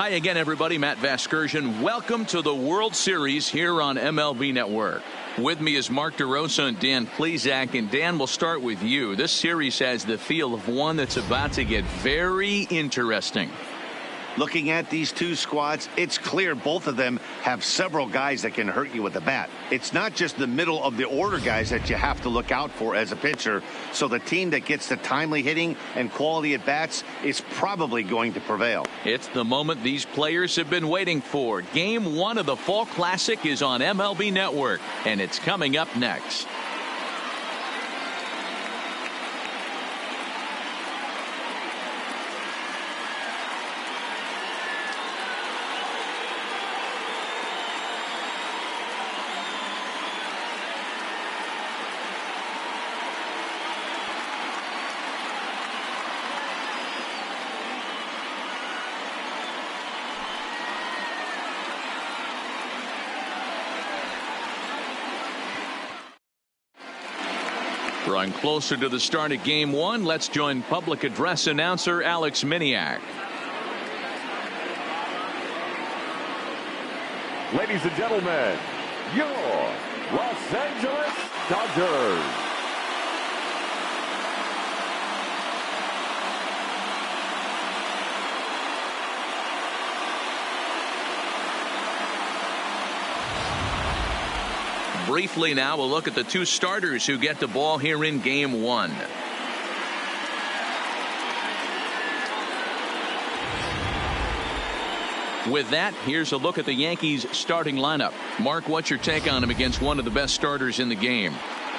Hi again, everybody. Matt Vasgersian. Welcome to the World Series here on MLB Network. With me is Mark DeRosa and Dan Plesac. And Dan, we'll start with you. This series has the feel of one that's about to get very interesting. Looking at these two squads, it's clear both of them have several guys that can hurt you with the bat. It's not just the middle of the order guys that you have to look out for as a pitcher. So the team that gets the timely hitting and quality at bats is probably going to prevail. It's the moment these players have been waiting for. Game 1 of the Fall Classic is on MLB Network, and it's coming up next. Drawing closer to the start of Game 1, let's join public address announcer Alex Miniak. Ladies and gentlemen, your Los Angeles Dodgers. Briefly now, we'll look at the two starters who get the ball here in Game 1. With that, here's a look at the Yankees starting lineup. Mark, what's your take on him against one of the best starters in the game?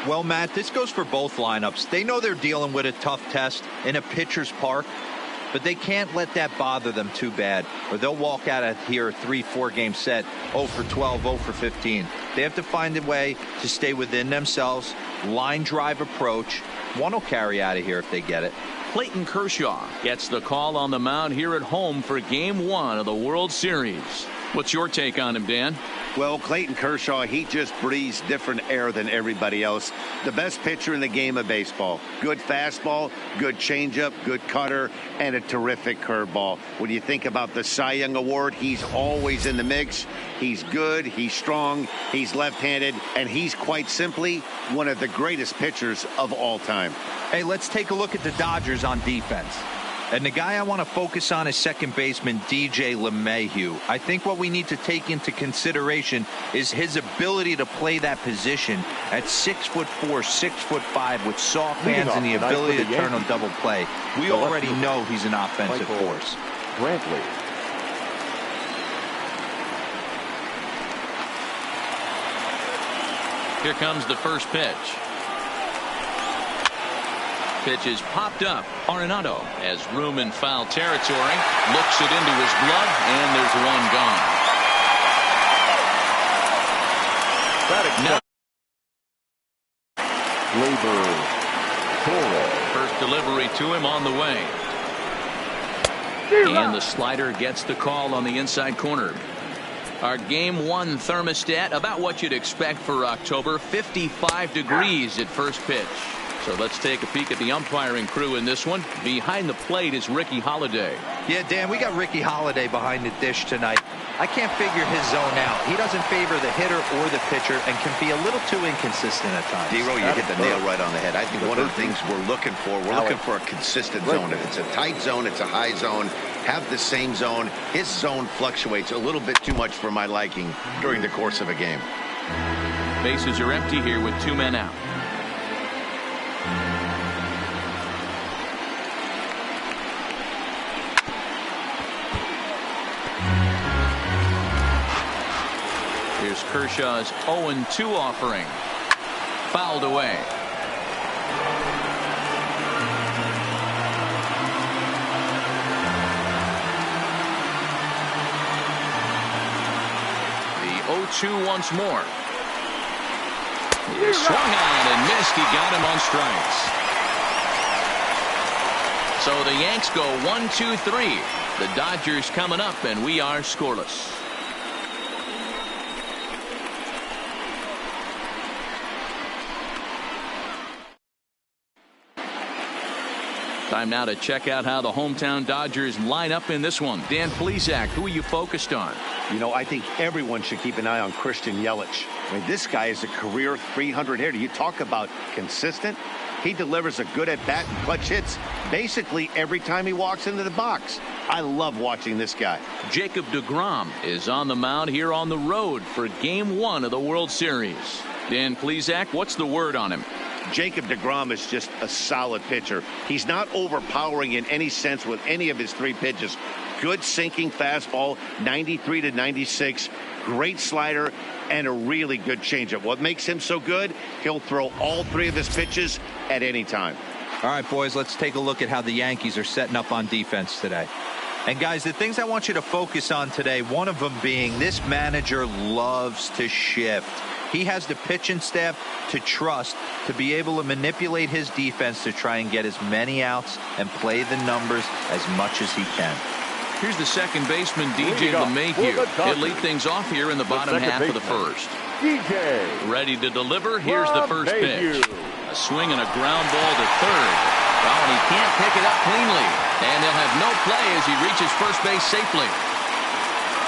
Well, Matt, this goes for both lineups. They know they're dealing with a tough test in a pitcher's park, but they can't let that bother them too bad, or they'll walk out of here a 3-4 game set 0 for 12, 0 for 15. They have to find a way to stay within themselves, line drive approach. One will carry out of here if they get it. Clayton Kershaw gets the call on the mound here at home for Game 1 of the World Series. What's your take on him, Dan? Well, Clayton Kershaw, he just breathes different air than everybody else. The best pitcher in the game of baseball. Good fastball, good changeup, good cutter, and a terrific curveball. When you think about the Cy Young Award, he's always in the mix. He's good, he's strong, he's left-handed, and he's quite simply one of the greatest pitchers of all time. Hey, let's take a look at the Dodgers on defense. And the guy I want to focus on is second baseman DJ LeMahieu. I think what we need to take into consideration is his ability to play that position at 6'4", 6'5", with soft hands and the ability to turn on double play. We already know he's an offensive force. Brantley. Here comes the first pitch. Pitch is popped up. Arenado has room in foul territory. Looks it into his glove, and there's one gone. Now, first delivery to him on the way. And the slider gets the call on the inside corner. Our Game 1 thermostat, about what you'd expect for October, 55 degrees at first pitch. So let's take a peek at the umpiring crew in this one. Behind the plate is Ricky Holiday. Yeah, Dan, we got Ricky Holiday behind the dish tonight. I can't figure his zone out. He doesn't favor the hitter or the pitcher and can be a little too inconsistent at times. D-Row, you hit the nail right on the head. I think one of the things we're looking for a consistent zone. If it's a tight zone, it's a high zone. Have the same zone. His zone fluctuates a little bit too much for my liking during the course of a game. Bases are empty here with 2 men out. Here's Kershaw's 0-2 offering. Fouled away. The 0-2 once more. He swung on and missed. He got him on strikes. So the Yanks go 1-2-3. The Dodgers coming up, and we are scoreless. Time now to check out how the hometown Dodgers line up in this one. Dan Plesac, who are you focused on? You know, I think everyone should keep an eye on Christian Yelich. I mean, this guy is a career 300 hitter. You talk about consistent. He delivers a good at-bat and clutch hits basically every time he walks into the box. I love watching this guy. Jacob deGrom is on the mound here on the road for Game 1 of the World Series. Dan Plesac, what's the word on him? Jacob deGrom is just a solid pitcher. He's not overpowering in any sense with any of his 3 pitches. Good sinking fastball, 93 to 96. Great slider and a really good changeup. What makes him so good? He'll throw all 3 of his pitches at any time. All right, boys, let's take a look at how the Yankees are setting up on defense today. And guys, the things I want you to focus on today, one of them being this manager loves to shift. He has the pitching staff to trust to be able to manipulate his defense to try and get as many outs and play the numbers as much as he can. Here's the second baseman, DJ LeMahieu. He'll lead things off here in the bottom half of the first. Ready to deliver. Here's the first pitch. A swing and a ground ball to third. Oh, and he can't pick it up cleanly. And they'll have no play as he reaches first base safely.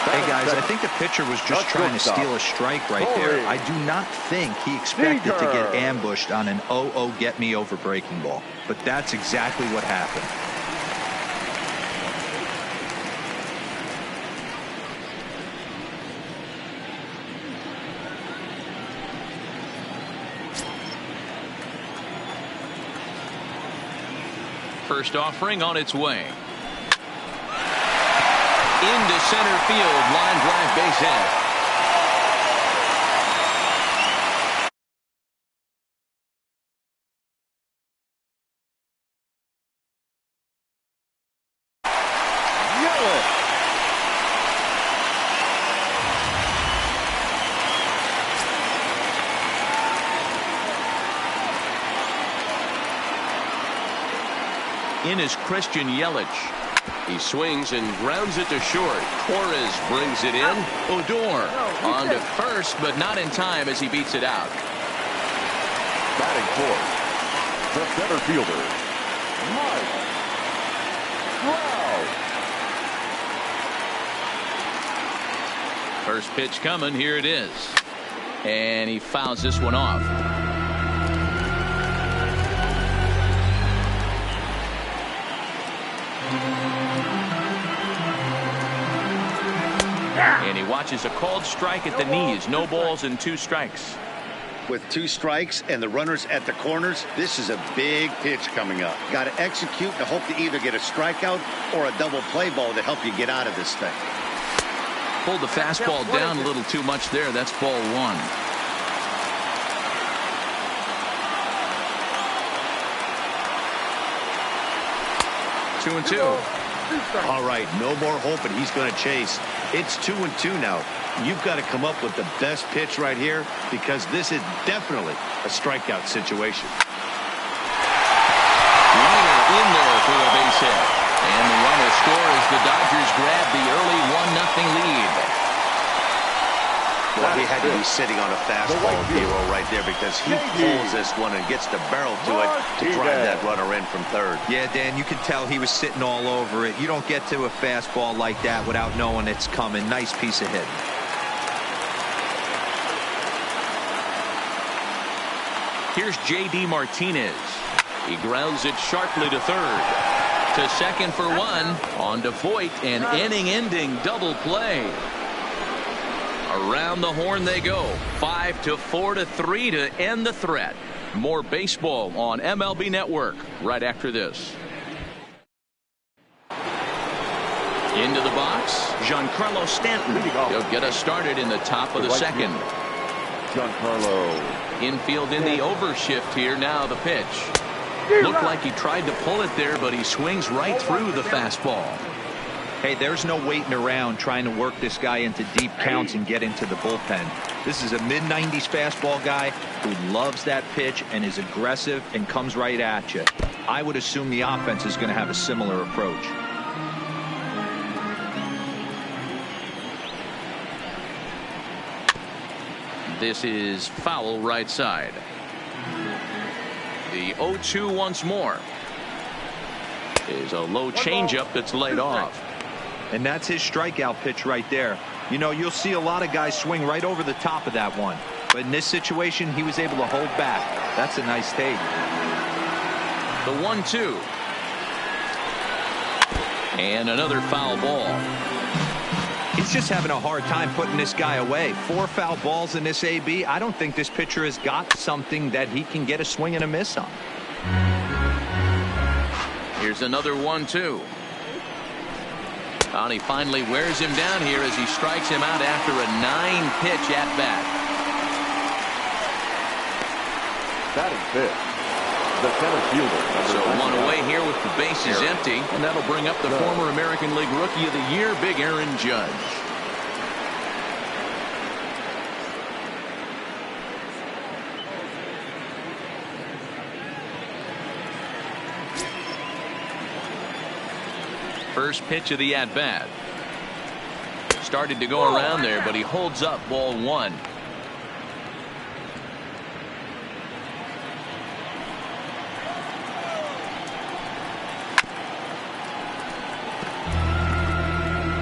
Hey, guys, I think the pitcher was just trying to steal a strike right there. I do not think he expected to get ambushed on an 0-0 get-me-over breaking ball. But that's exactly what happened. First offering on its way. Into center field, line drive, base hit. In is Christian Yelich. He swings and grounds it to short. Torres brings it in. Odor on to first, but not in time as he beats it out. Batting fourth, the center fielder, Mike Trout. First pitch coming. Here it is. And he fouls this one off. And he watches a called strike at the knees. No balls and 2 strikes. With 2 strikes and the runners at the corners, this is a big pitch coming up. Got to execute and hope to either get a strikeout or a double play ball to help you get out of this thing. Pulled the fastball down a little too much there. That's ball 1. Two and 2. All right, no more hoping he's going to chase. It's 2-2 now. You've got to come up with the best pitch right here because this is definitely a strikeout situation. Liner in there for a base hit. And the runner scores. The Dodgers grab the early 1-0 lead. Well, he had to be sitting on a fastball zero right there because he pulls this one and gets the barrel to it to drive that runner in from third. Yeah, Dan, you can tell he was sitting all over it. You don't get to a fastball like that without knowing it's coming. Nice piece of hit. Here's J.D. Martinez. He grounds it sharply to third. To second for 1. On to Voit, an inning-ending double play. Around the horn they go. 5-4 to 3 to end the threat. More baseball on MLB Network right after this. Into the box, Giancarlo Stanton. He'll get us started in the top of the second. Giancarlo. Infield in the overshift here. Now the pitch. Looked like he tried to pull it there, but he swings right through the fastball. Hey, there's no waiting around trying to work this guy into deep counts and get into the bullpen. This is a mid-90s fastball guy who loves that pitch and is aggressive and comes right at you. I would assume the offense is going to have a similar approach. This is foul right side. The 0-2 once more. is a low changeup that's laid off. And that's his strikeout pitch right there. You know, you'll see a lot of guys swing right over the top of that one. But in this situation, he was able to hold back. That's a nice take. The 1-2. And another foul ball. He's just having a hard time putting this guy away. 4 foul balls in this AB. I don't think this pitcher has got something that he can get a swing and a miss on. Here's another 1-2. And he finally wears him down here as he strikes him out after a 9-pitch at bat. Batting fifth, the center fielder. So one away here with the bases empty, and that'll bring up the former American League Rookie of the Year, Big Aaron Judge. First pitch of the at-bat. Started to go around there, but he holds up ball 1.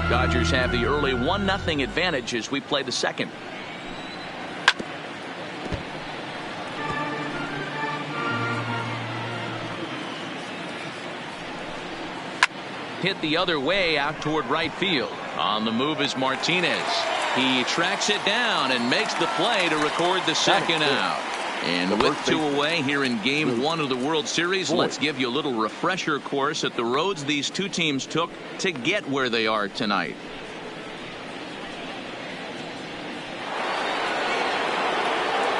Dodgers have the early 1-0 advantage as we play the second. Hit the other way out toward right field. On the move is Martinez. He tracks it down and makes the play to record the second out. And with 2 away here in Game 1 of the World Series, let's give you a little refresher course at the roads these two teams took to get where they are tonight.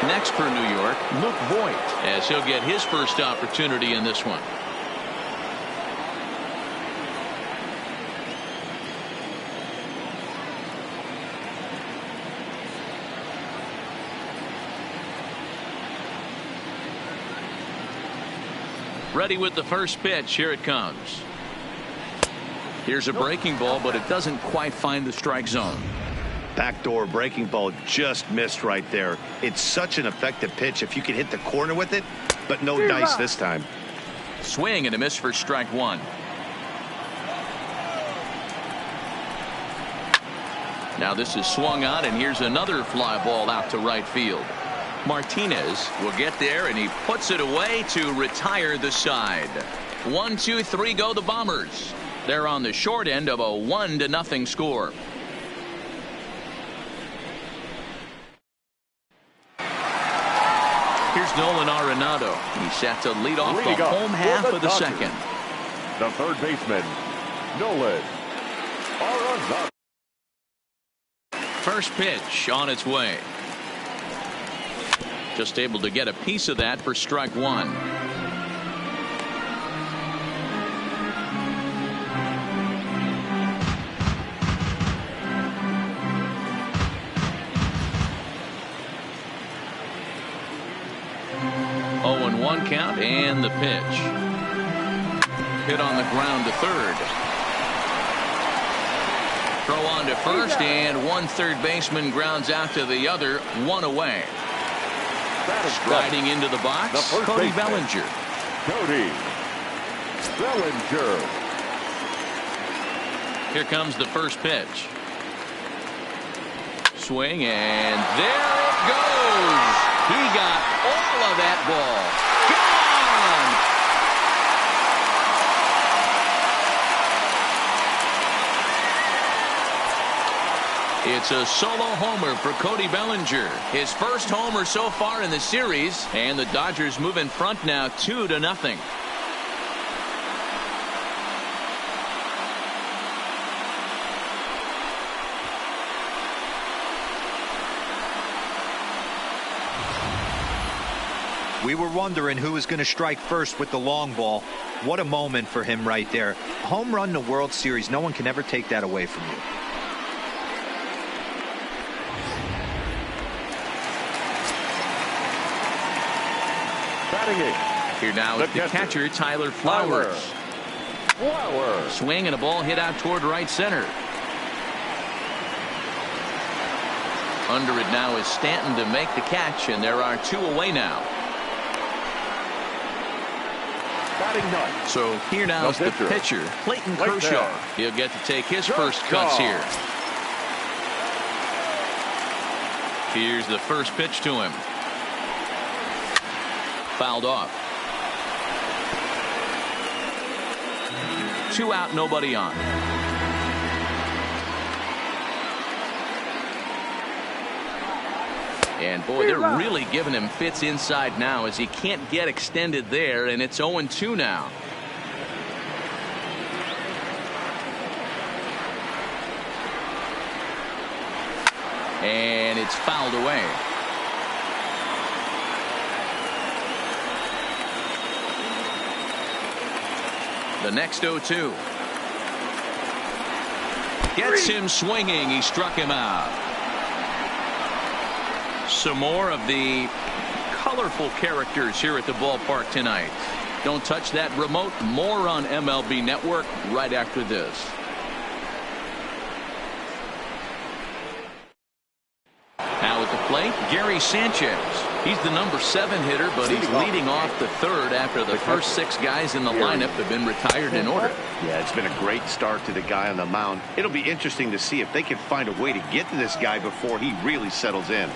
Next for New York, Luke Voigt, as he'll get his first opportunity in this one. Ready with the first pitch. Here it comes. Here's a breaking ball, but it doesn't quite find the strike zone. Backdoor breaking ball just missed right there. It's such an effective pitch if you can hit the corner with it, but no dice this time. Swing and a miss for strike 1. Now this is swung on, and here's another fly ball out to right field. Martinez will get there, and he puts it away to retire the side. 1, 2, 3 go the Bombers. They're on the short end of a 1-0 score. Here's Nolan Arenado. He's set to lead off the home half of the second. The third baseman, Nolan Arenado. First pitch on its way. Just able to get a piece of that for strike 1. Oh, and 1 count, and the pitch. Hit on the ground to third. Throw on to first, and one third baseman grounds out to the other. 1 away. Striding into the box, Cody Bellinger. Cody Bellinger. Here comes the first pitch. Swing, and there it goes. He got all of that ball. It's a solo homer for Cody Bellinger. His first homer so far in the series, and the Dodgers move in front now 2-0. We were wondering who was going to strike first with the long ball. What a moment for him right there. Home run in the World Series. No one can ever take that away from you. Here now is the catcher, Tyler Flowers. Swing and a ball hit out toward right center. Under it now is Stanton to make the catch, and there are 2 away now. batting ninth. So here now is the pitcher, Clayton Kershaw. He'll get to take his first cuts here. Here's the first pitch to him. Fouled off. 2 out, nobody on. And boy, they're really giving him fits inside now as he can't get extended there, and it's 0-2 now. And it's fouled away. The next 0-2. Gets him swinging. He struck him out. Some more of the colorful characters here at the ballpark tonight. Don't touch that remote. More on MLB Network right after this. Now at the plate, Gary Sanchez. He's the number 7 hitter, but he's leading off the third after the first 6 guys in the lineup have been retired in order. Yeah, it's been a great start to the guy on the mound. It'll be interesting to see if they can find a way to get to this guy before he really settles in.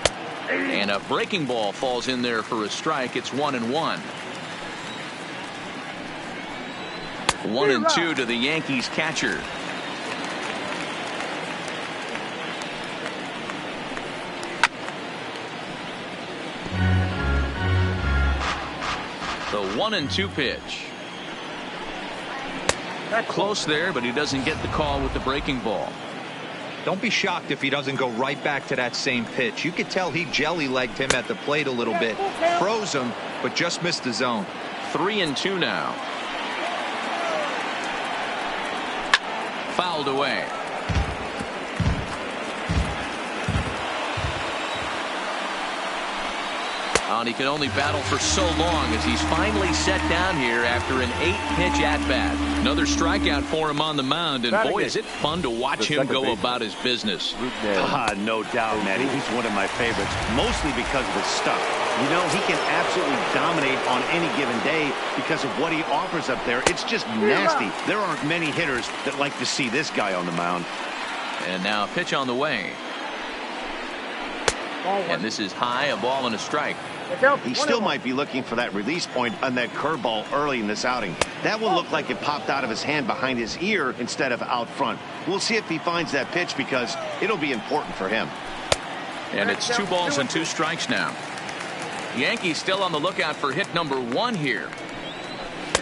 And a breaking ball falls in there for a strike. It's 1-1. 1-2 to the Yankees catcher. The 1-2 pitch. Close there, but he doesn't get the call with the breaking ball. Don't be shocked if he doesn't go right back to that same pitch. You could tell he jelly-legged him at the plate a little bit. Froze him, but just missed the zone. 3-2 now. Fouled away. And he can only battle for so long as he's finally set down here after an 8-pitch at-bat. Another strikeout for him on the mound, and boy, is it fun to watch him go about his business. No doubt, Matty. He's one of my favorites, mostly because of his stuff. You know, he can absolutely dominate on any given day because of what he offers up there. It's just nasty. There aren't many hitters that like to see this guy on the mound. And now a pitch on the way. And this is high, a ball and a strike. He still might be looking for that release point on that curveball early in this outing. That will look like it popped out of his hand behind his ear instead of out front. We'll see if he finds that pitch because it'll be important for him. And it's 2 balls and 2 strikes now. Yankees still on the lookout for hit number 1 here.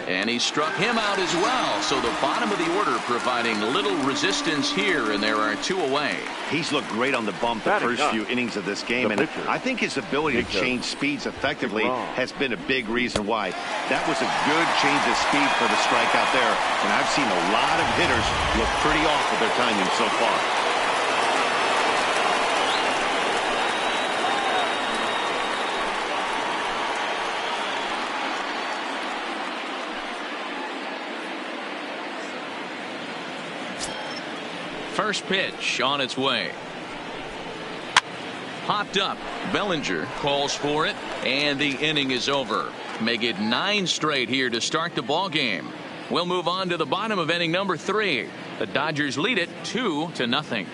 And he struck him out as well. So the bottom of the order providing little resistance here, and there are 2 away. He's looked great on the bump the first few innings of this game, and I think his ability to change speeds effectively has been a big reason why. That was a good change of speed for the strikeout there, and I've seen a lot of hitters look pretty off with their timing so far. First pitch on its way. Hopped up. Bellinger calls for it, and the inning is over. Make it 9 straight here to start the ball game. We'll move on to the bottom of inning number 3. The Dodgers lead it 2-0.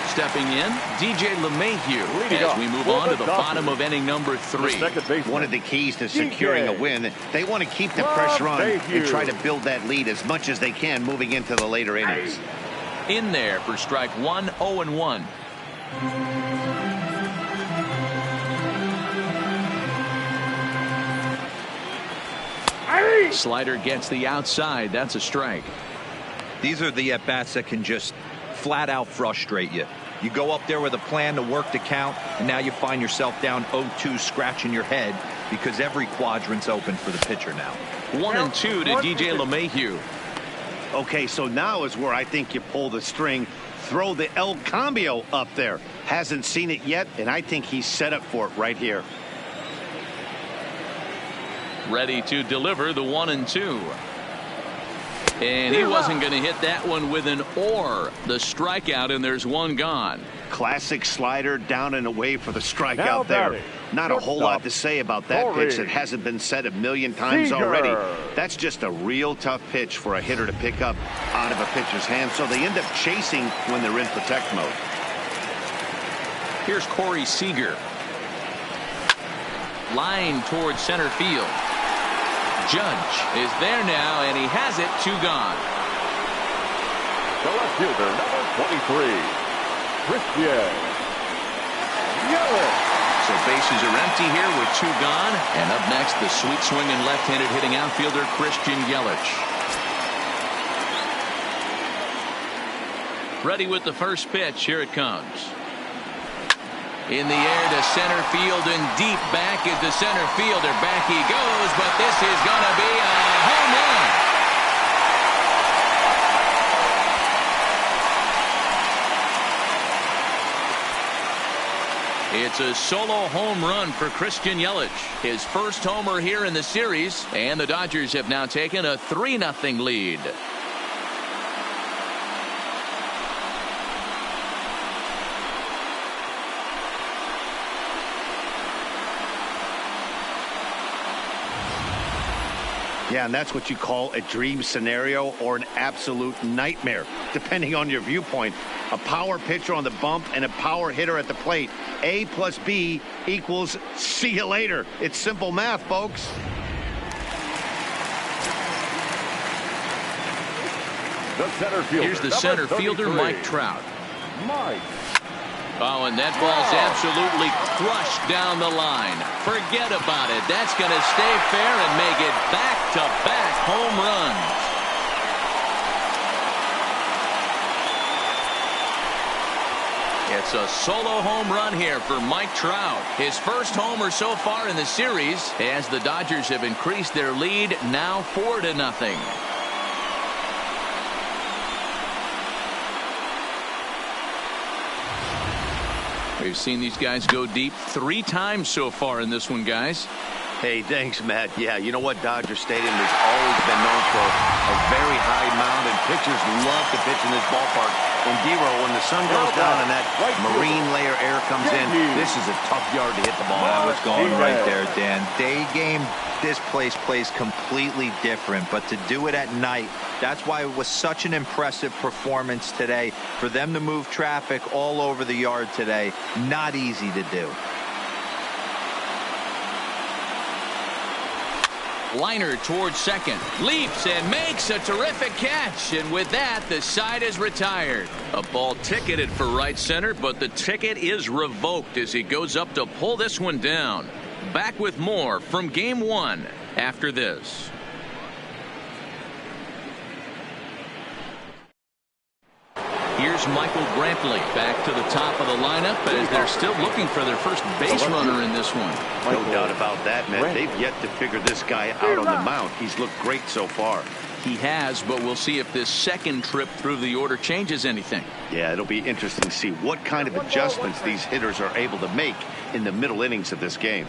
Stepping in, DJ LeMahieu as we move on to the bottom of inning number 3. One of the keys to securing a win, they want to keep the pressure on and try to build that lead as much as they can moving into the later innings. In there for strike 1, 0-1. Slider gets the outside. That's a strike. These are the at-bats that can just flat out frustrate you. You go up there with a plan to work the count, and now you find yourself down 0-2 scratching your head because every quadrant's open for the pitcher now. 1-2 to DJ LeMahieu. Okay, so now is where I think you pull the string. Throw the El Cambio up there. Hasn't seen it yet, and I think he's set up for it right here. Ready to deliver the 1-2. And he wasn't going to hit that one with an or. The strikeout, and there's one gone. Classic slider down and away for the strikeout Now there. batting, Not a whole lot to say about that pitch that hasn't been said a million times already. That's just a real tough pitch for a hitter to pick up out of a pitcher's hand, so they end up chasing when they're in protect mode. Here's Corey Seager. Line towards center field. Judge is there now, and he has it. 2 gone. The left fielder, number 23. Christian Yelich. So bases are empty here with 2 gone. And up next, the sweet swinging left-handed hitting outfielder Christian Yelich. Ready with the first pitch. Here it comes. In the air to center field and deep back is the center fielder. Back he goes, but this is going to be a home run. It's a solo home run for Christian Yelich. His first homer here in the series, and the Dodgers have now taken a 3-0 lead. Yeah, and that's what you call a dream scenario or an absolute nightmare, depending on your viewpoint. A power pitcher on the bump and a power hitter at the plate. A plus B equals see you later. It's simple math, folks. The center fielder. Here's the center fielder, Mike Trout. Mike. Oh, and that ball's absolutely crushed down the line. Forget about it. That's going to stay fair and make it back-to-back home runs. It's a solo home run here for Mike Trout. His first homer so far in the series, as the Dodgers have increased their lead now 4-0. We've seen these guys go deep 3 times so far in this one, guys. Hey, thanks, Matt. Yeah, you know what? Dodger Stadium has always been known for a very high mound, and pitchers love to pitch in this ballpark. And D-Row, when the sun goes down and that marine layer air comes in, this is a tough yard to hit the ball. I was going right there, Dan. Day game, this place plays completely different, but to do it at night, that's why it was such an impressive performance today. For them to move traffic all over the yard today, not easy to do. Liner towards second, leaps and makes a terrific catch, and with that the side is retired. A ball ticketed for right center, but the ticket is revoked as he goes up to pull this one down. Back with more from game 1 after this. Here's Michael Brantley back to the top of the lineup as they're still looking for their first base runner in this one. No doubt about that, man. They've yet to figure this guy out on the mound. He's looked great so far. He has, but we'll see if this second trip through the order changes anything. Yeah, it'll be interesting to see what kind of adjustments these hitters are able to make in the middle innings of this game.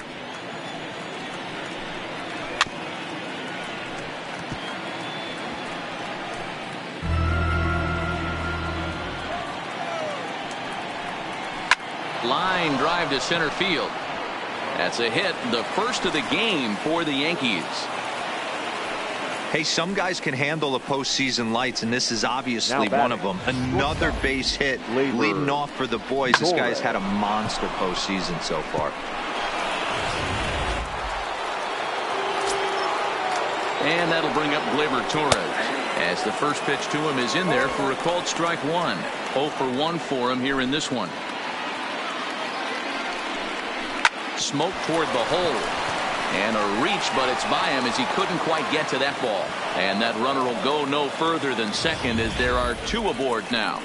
Line drive to center field. That's a hit, the first of the game for the Yankees. Hey, some guys can handle the postseason lights, and this is obviously one of them. Another base hit leading off for the boys. This guy's had a monster postseason so far. And that'll bring up Gleyber Torres, as the first pitch to him is in there for a called strike 1. 0 for 1 for him here in this one. Smoke toward the hole, and a reach, but it's by him as he couldn't quite get to that ball. And that runner will go no further than second as there are 2 aboard now.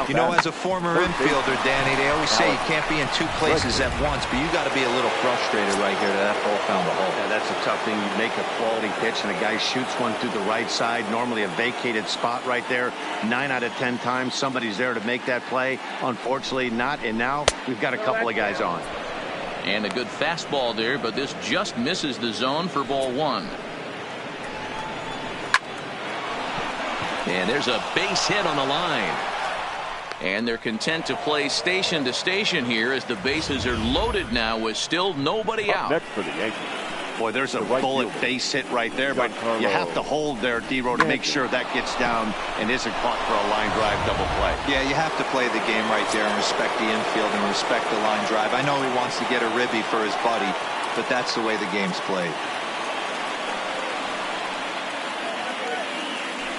You know, as a former infielder, Danny, they always say you can't be in 2 places at once, but you got to be a little frustrated right here that ball found the hole. Yeah, that's a tough thing. You make a quality pitch and a guy shoots one through the right side, normally a vacated spot right there. 9 out of 10 times somebody's there to make that play. Unfortunately not, and now we've got a couple of guys on. And a good fastball there, but this just misses the zone for ball 1. And there's a base hit on the line. And they're content to play station to station here as the bases are loaded now with still nobody out. Next for the Yankees. Boy, there's a right bullet fielder. base hit right there, but Giancarlo. you have to hold there, D-Row, to make sure that gets down and isn't caught for a line drive double play. Yeah, you have to play the game right there and respect the infield and respect the line drive. I know he wants to get a ribby for his buddy, but that's the way the game's played.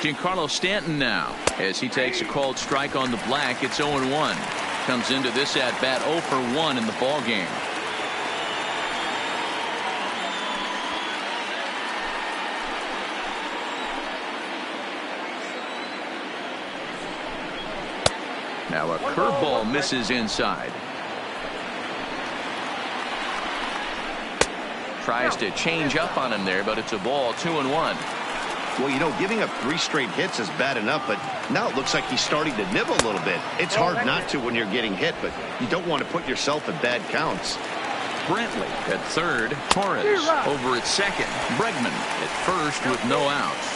Giancarlo Stanton now as he takes a called strike on the black. It's 0-1. Comes into this at bat 0 for 1 in the ball game. Now a curveball misses inside. Tries to change up on him there, but it's a ball. 2-1. Well, you know, giving up 3 straight hits is bad enough, but now it looks like he's starting to nibble a little bit. It's hard not to when you're getting hit, but you don't want to put yourself in bad counts. Brantley at third. Torres over at second. Bregman at first with no outs.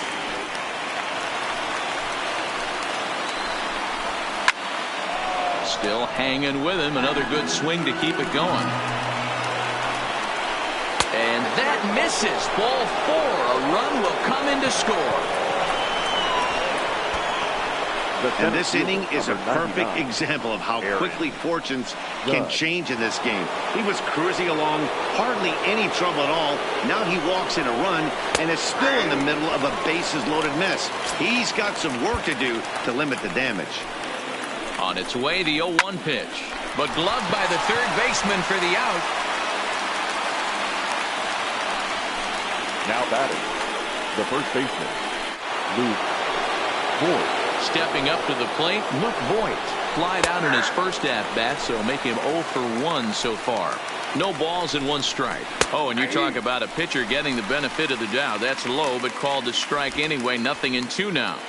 Still hanging with him. Another good swing to keep it going. And that misses. Ball 4. A run will come in to score. And this inning is a perfect example of how quickly fortunes can change in this game. He was cruising along, hardly any trouble at all. Now he walks in a run and is still in the middle of a bases-loaded mess. He's got some work to do to limit the damage. On its way, the 0-1 pitch. But gloved by the third baseman for the out. Now batting, the first baseman, Luke Voigt. Stepping up to the plate, Luke Voigt. Flied out in his first at-bat, so make him 0 for 1 so far. No balls and 1 strike. Oh, and you talk about a pitcher getting the benefit of the doubt. That's low, but called a strike anyway. Nothing in 2 now.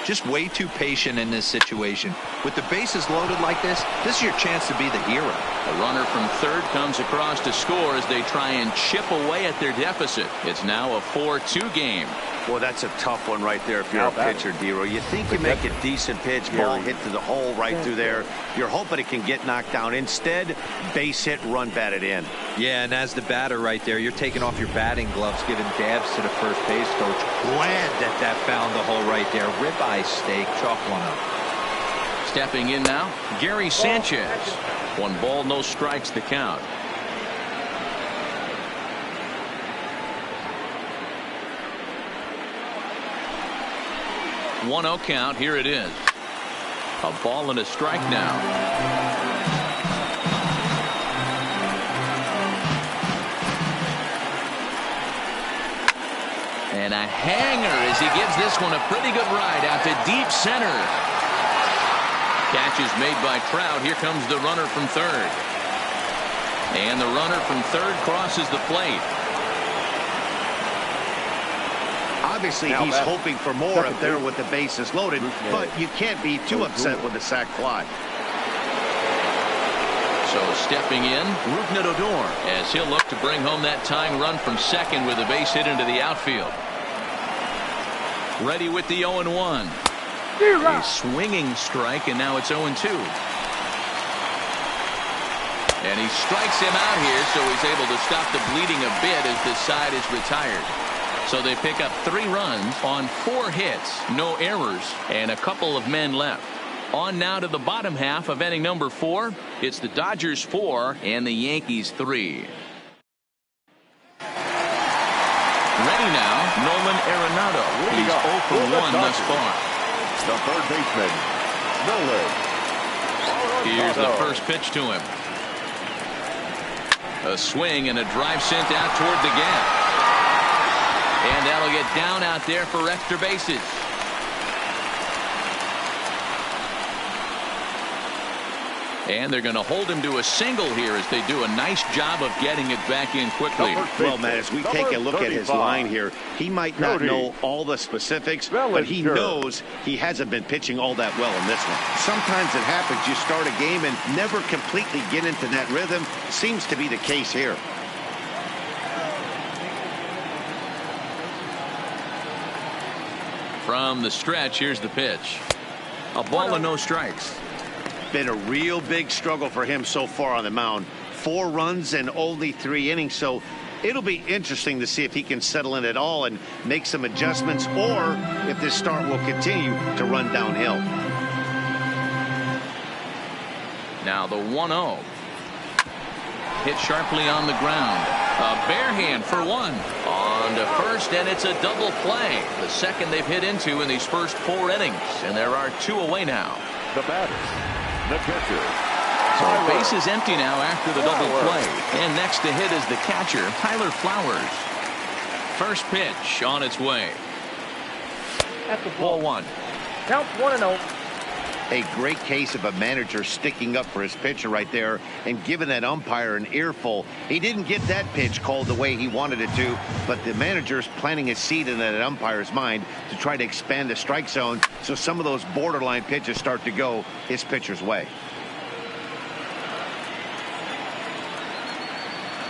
Just way too patient in this situation. With the bases loaded like this is your chance to be the hero. A runner from third comes across to score as they try and chip away at their deficit. It's now a 4-2 game. Boy, that's a tough one right there if you're a pitcher, D-Row. You think you make a decent pitch, ball hit to the hole right through there. You're hoping it can get knocked down. Instead, base hit, run batted in. Yeah, and as the batter right there, you're taking off your batting gloves, giving dabs to the first base coach. Glad that found the hole right there. Ribeye steak, chalk one up. Stepping in now, Gary Sanchez. 1 ball, no strikes to count. One 0 count. Here it is. A ball and a strike now. And a hanger as he gives this one a pretty good ride out to deep center. Catch is made by Trout. Here comes the runner from third. And the runner from third crosses the plate. Obviously, he's hoping for more up there with the bases loaded, but you can't be too upset with the sac fly. So stepping in, Rougned Odor, as he'll look to bring home that tying run from second with a base hit into the outfield. Ready with the 0-1. A swinging strike, and now it's 0-2. And he strikes him out here, so he's able to stop the bleeding a bit as this side is retired. So they pick up 3 runs on 4 hits, no errors, and a couple of men left. On now to the bottom half of inning number 4. It's the Dodgers 4 and the Yankees 3. Ready now, Nolan Arenado. He's 0 for 1 thus far. The third baseman, Nolan. Here's the first pitch to him. A swing and a drive sent out toward the gap. And that'll get down out there for extra bases. And they're going to hold him to a single here as they do a nice job of getting it back in quickly. Well, Matt, as we take a look at his line here, he might not know all the specifics, but he knows he hasn't been pitching all that well in this one. Sometimes it happens. You start a game and never completely get into that rhythm. Seems to be the case here. From the stretch, here's the pitch. A ball and no strikes. Been a real big struggle for him so far on the mound. 4 runs and only 3 innings, so it'll be interesting to see if he can settle in at all and make some adjustments, or if this start will continue to run downhill. Now the 1-0. Hit sharply on the ground. A bare hand for 1. On to first, and it's a double play. The second they've hit into in these first 4 innings, and there are 2 away now. The batter, the catcher. So the base is empty now after the double play. And next to hit is the catcher, Tyler Flowers. First pitch on its way. At the Ball 1. Count 1-0. A great case of a manager sticking up for his pitcher right there and giving that umpire an earful. He didn't get that pitch called the way he wanted it to, but the manager's planting a seed in that umpire's mind to try to expand the strike zone so some of those borderline pitches start to go his pitcher's way.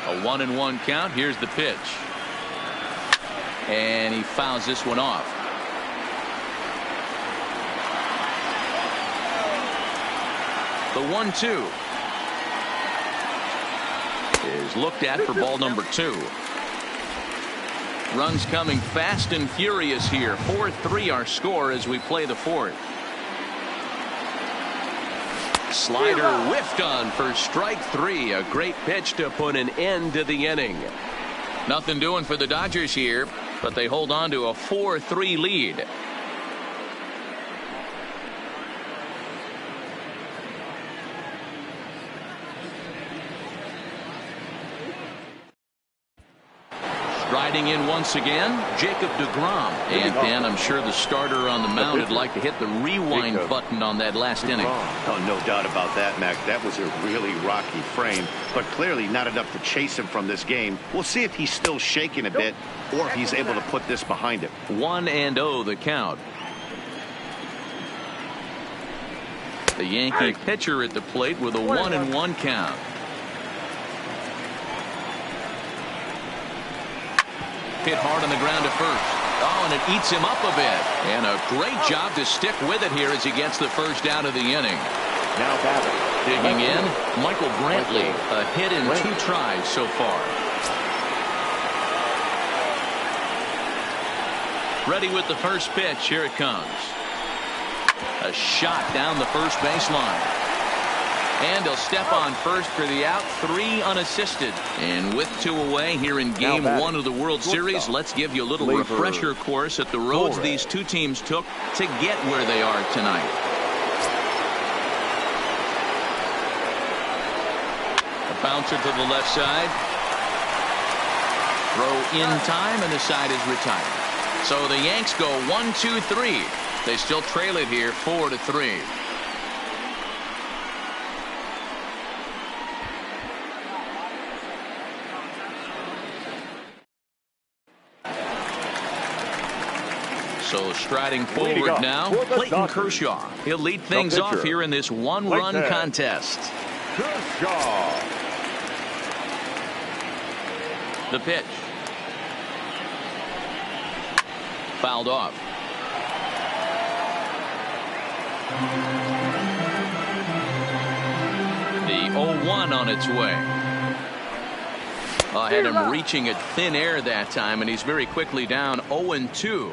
A 1-1 count. Here's the pitch. And he fouls this one off. The 1-2 is looked at for ball number 2. Runs coming fast and furious here. 4-3 our score as we play the 4th. Slider whiffed on for strike 3. A great pitch to put an end to the inning. Nothing doing for the Dodgers here, but they hold on to a 4-3 lead. Riding in once again, Jacob deGrom. And Dan, I'm sure the starter on the mound would like to hit the rewind button on that last inning. Oh, no doubt about that, Mac. That was a really rocky frame, but clearly not enough to chase him from this game. We'll see if he's still shaking a bit or if he's able to put this behind him. 1-0 the count. The Yankee pitcher at the plate with a 1-1 count. Hit hard on the ground to first. Oh, and it eats him up a bit. And a great job to stick with it here as he gets the first out of the inning. Now batting. Digging in, Michael Brantley. A hit in 2 tries so far. Ready with the first pitch. Here it comes. A shot down the first baseline. And he'll step on first for the out. 3 unassisted. And with 2 away here in game 1 of the World Series, let's give you a little refresher course at the roads these 2 teams took to get where they are tonight. A bouncer to the left side. Throw in time, and the side is retired. So the Yanks go 1-2-3. They still trail it here 4-3. So striding forward now, Clayton Kershaw. He'll lead things off here in this 1-run contest. Kershaw. The pitch. Fouled off. The 0-1 on its way. I had him reaching at thin air that time, and he's very quickly down 0-2.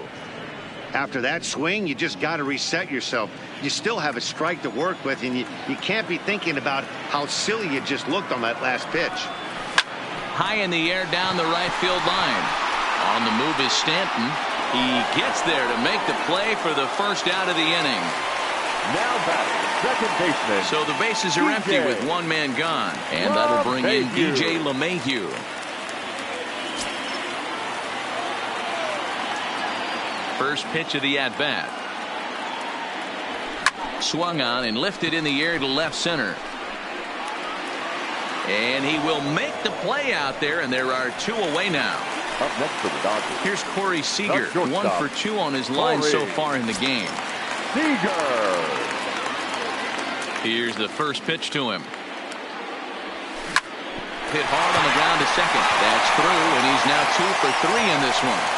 After that swing, you just got to reset yourself. You still have a strike to work with, and you can't be thinking about how silly you just looked on that last pitch. High in the air down the right field line. On the move is Stanton. He gets there to make the play for the first out of the inning. Now batting, second baseman. So the bases are empty with 1 man gone. And that'll bring in DJ LeMahieu. First pitch of the at-bat. Swung on and lifted in the air to left center. And he will make the play out there, and there are 2 away now. Up next for the Dodgers. Here's Corey Seager, 1 for 2 on his line so far in the game. Seager. Here's the first pitch to him. Hit hard on the ground to second. That's through, and he's now 2 for 3 in this one.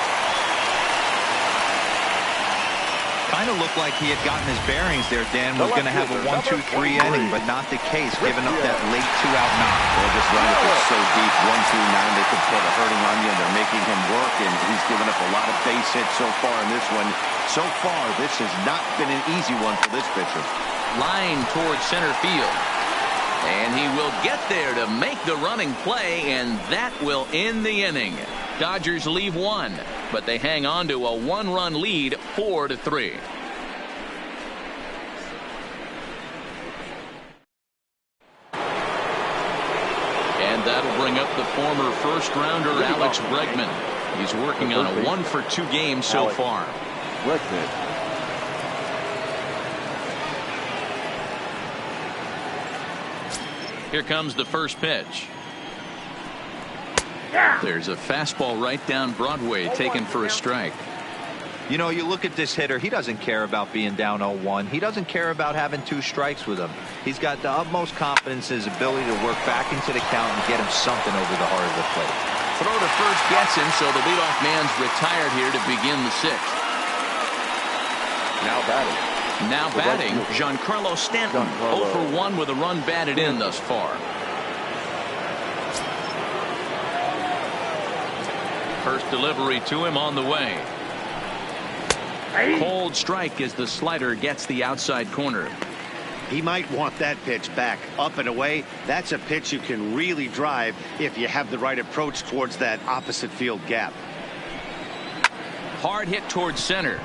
Kind of looked like he had gotten his bearings there, Dan. Was going to have a 1-2-3 inning, but not the case, giving up that late 2-out knock. Well, this lineup is so deep, 1-2-9, they could put a hurting on you, and they're making him work, and he's given up a lot of base hits so far in this one. So far, this has not been an easy one for this pitcher. Line towards center field. And he will get there to make the running play, and that will end the inning. Dodgers leave one, but they hang on to a one-run lead, 4-3. And that'll bring up the former first-rounder Alex Bregman. He's working on a 1-for-2 game so far. Bregman. Here comes the first pitch. There's a fastball right down Broadway taken for a strike. You know, you look at this hitter, he doesn't care about being down 0-1. He doesn't care about having 2 strikes with him. He's got the utmost confidence in his ability to work back into the count and get him something over the heart of the plate. Throw to first gets him, so the leadoff man's retired here to begin the 6th. Now batting, Giancarlo Stanton, 0 for 1 with a run batted in thus far. First delivery to him on the way. Cold strike as the slider gets the outside corner. He might want that pitch back, up and away. That's a pitch you can really drive if you have the right approach towards that opposite field gap. Hard hit towards center.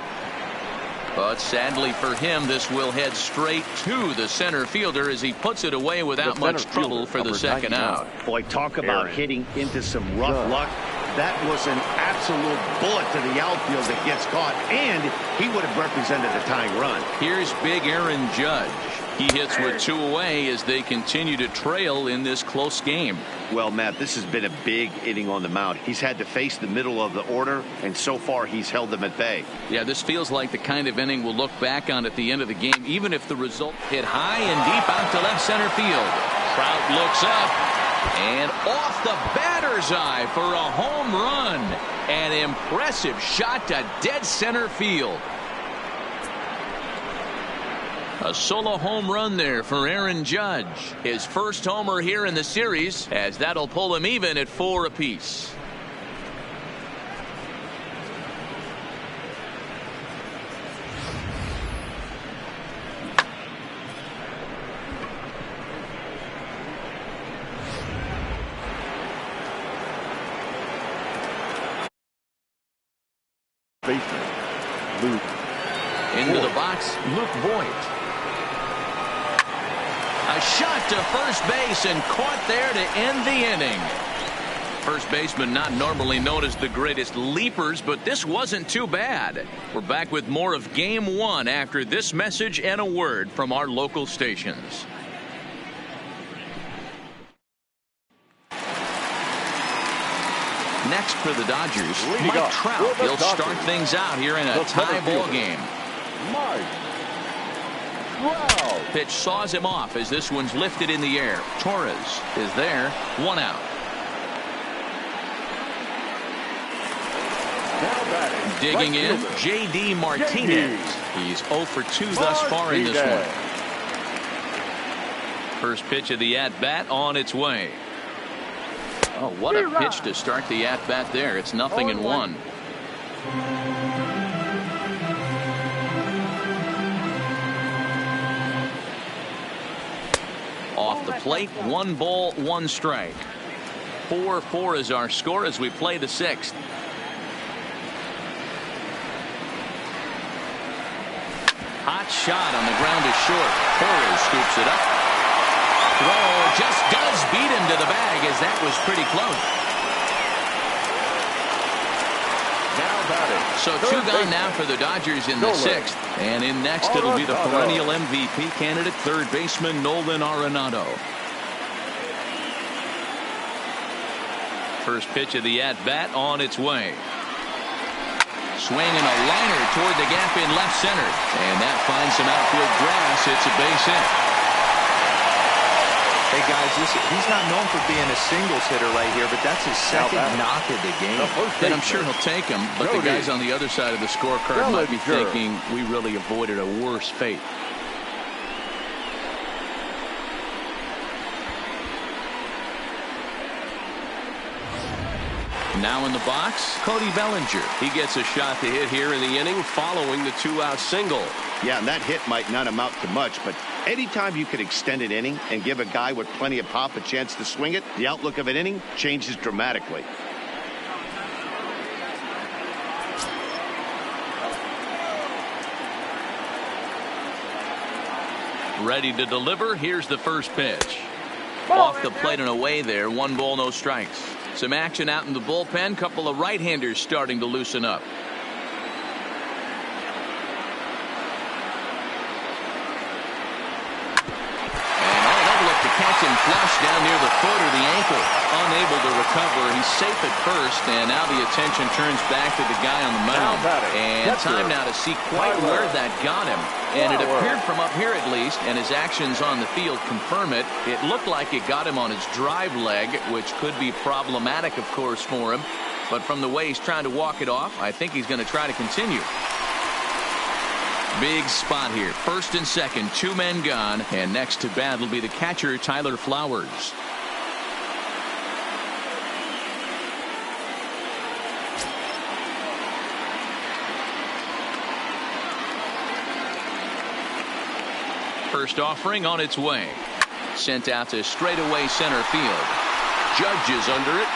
But sadly for him, this will head straight to the center fielder as he puts it away without much trouble for the second out. Boy, talk about hitting into some rough luck. That was an absolute bullet to the outfield that gets caught, and he would have represented a tying run. Here's big Aaron Judge. He hits with 2 away as they continue to trail in this close game. Well, Matt, this has been a big inning on the mound. He's had to face the middle of the order, and so far he's held them at bay. Yeah, this feels like the kind of inning we'll look back on at the end of the game, even if the result hit high and deep out to left center field. Trout looks up and off the batter's eye for a home run. An impressive shot to dead center field. A solo home run there for Aaron Judge. His first homer here in the series, as that'll pull him even at 4 apiece. Into the box, Luke Voigt. A shot to first base and caught there to end the inning. First baseman not normally known as the greatest leapers, but this wasn't too bad. We're back with more of Game 1 after this message and a word from our local stations. Next for the Dodgers, Mike Trout. He'll start things out here in a tie ball game. Pitch saws him off as this one's lifted in the air. Torres is there, 1 out. Digging in, J.D. Martinez. He's 0 for 2 thus far in this one. First pitch of the at-bat on its way. Oh, what a pitch to start the at-bat there. It's 0-1. Off the plate, 1 ball, 1 strike. 4-4 is our score as we play the 6th. Hot shot on the ground is short. Torres scoops it up. Throw just does beat him to the bag as that was pretty close. So 2 gone now for the Dodgers in the 6th. And in next it'll be the perennial MVP candidate, third baseman Nolan Arenado. First pitch of the at-bat on its way. Swinging a liner toward the gap in left center. And that finds some outfield grass. It's a base hit. Hey guys, listen, he's not known for being a singles hitter right here, but that's his second knock of the game. And I'm sure he'll take him, but the guys on the other side of the scorecard might be thinking we really avoided a worse fate. Now in the box, Cody Bellinger. He gets a shot to hit here in the inning following the 2-out single. Yeah, and that hit might not amount to much, but anytime you could extend an inning and give a guy with plenty of pop a chance to swing it, the outlook of an inning changes dramatically. Ready to deliver. Here's the first pitch. Off the plate and away there. 1 ball, no strikes. Some action out in the bullpen. Couple of right-handers starting to loosen up. Catch him flush down near the foot or the ankle. Unable to recover. He's safe at first, and now the attention turns back to the guy on the mound. And time now to see quite where that got him. And it appeared from up here at least, and his actions on the field confirm it. It looked like it got him on his drive leg, which could be problematic, of course, for him. But from the way he's trying to walk it off, I think he's going to try to continue. Big spot here. First and second, 2 men gone. And next to bat will be the catcher, Tyler Flowers. First offering on its way. Sent out to straightaway center field. Judge is under it.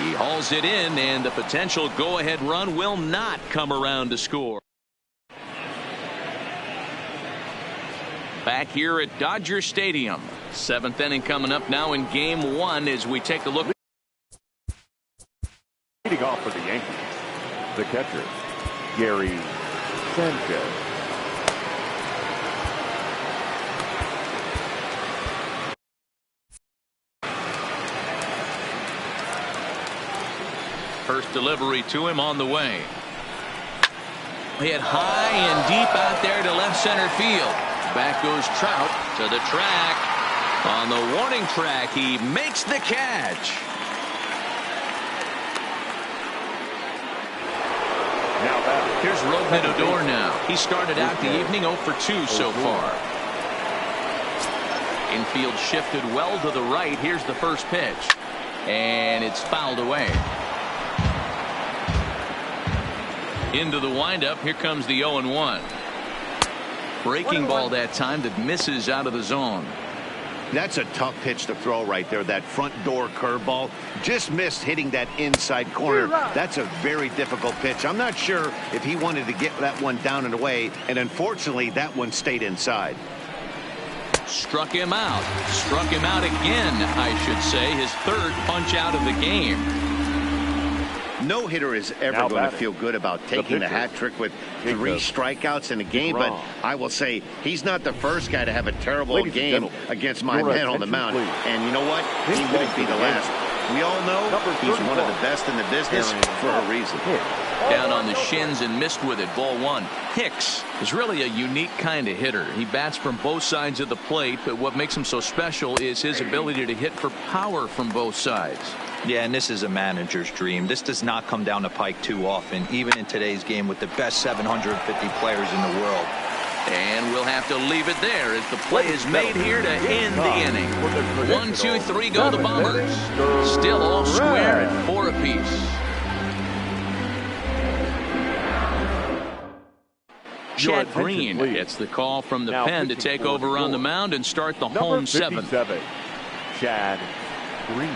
He hauls it in, and the potential go-ahead run will not come around to score. Back here at Dodger Stadium. 7th inning coming up now in Game 1 as we take a look. Leading off for the Yankees, the catcher, Gary Sanchez. First delivery to him on the way. Hit high and deep out there to left center field. Back goes Trout to the track. On the warning track, he makes the catch. Here's Rougned Odor now. He started out the evening 0 for 2 so far. Infield shifted well to the right. Here's the first pitch. And it's fouled away. Into the windup. Here comes the 0-1. Breaking ball that time that misses out of the zone. That's a tough pitch to throw right there. That front door curveball just missed hitting that inside corner. That's a very difficult pitch. I'm not sure if he wanted to get that one down and away, and unfortunately that one stayed inside. Struck him out. Struck him out again, I should say. His 3rd punch out of the game. No hitter is ever going to feel good about taking the hat trick with 3 strikeouts in a game, but I will say he's not the first guy to have a terrible game against my man on the mound. And you know what? He won't be the last. We all know he's one of the best in the business for a reason. Down on the shins and missed with it. Ball 1. Hicks is really a unique kind of hitter. He bats from both sides of the plate, but what makes him so special is his ability to hit for power from both sides. Yeah, and this is a manager's dream. This does not come down the pike too often, even in today's game with the best 750 players in the world. And we'll have to leave it there as the play is made here to end the inning. 1, 2, 3 go the Bombers. Still all square at 4 apiece. Chad Green gets the call from the pen to take over on the mound and start the home 7th. Chad Green.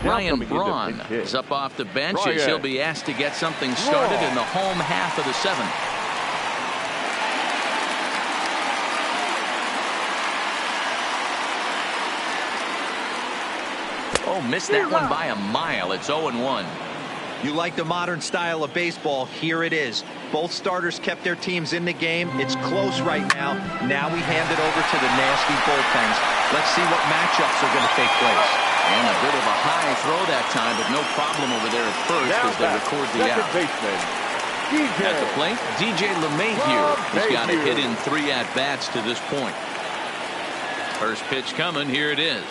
Ryan Braun is up off the bench as he'll be asked to get something started in the home half of the 7th. Oh, missed that one by a mile. It's 0-1. You like the modern style of baseball? Here it is. Both starters kept their teams in the game. It's close right now. Now we hand it over to the nasty bullpens. Let's see what matchups are going to take place. And a bit of a high throw that time, but no problem over there at first as they record the out. At the plate, DJ LeMahieu. He's got a hit in 3 at-bats to this point. First pitch coming. Here it is.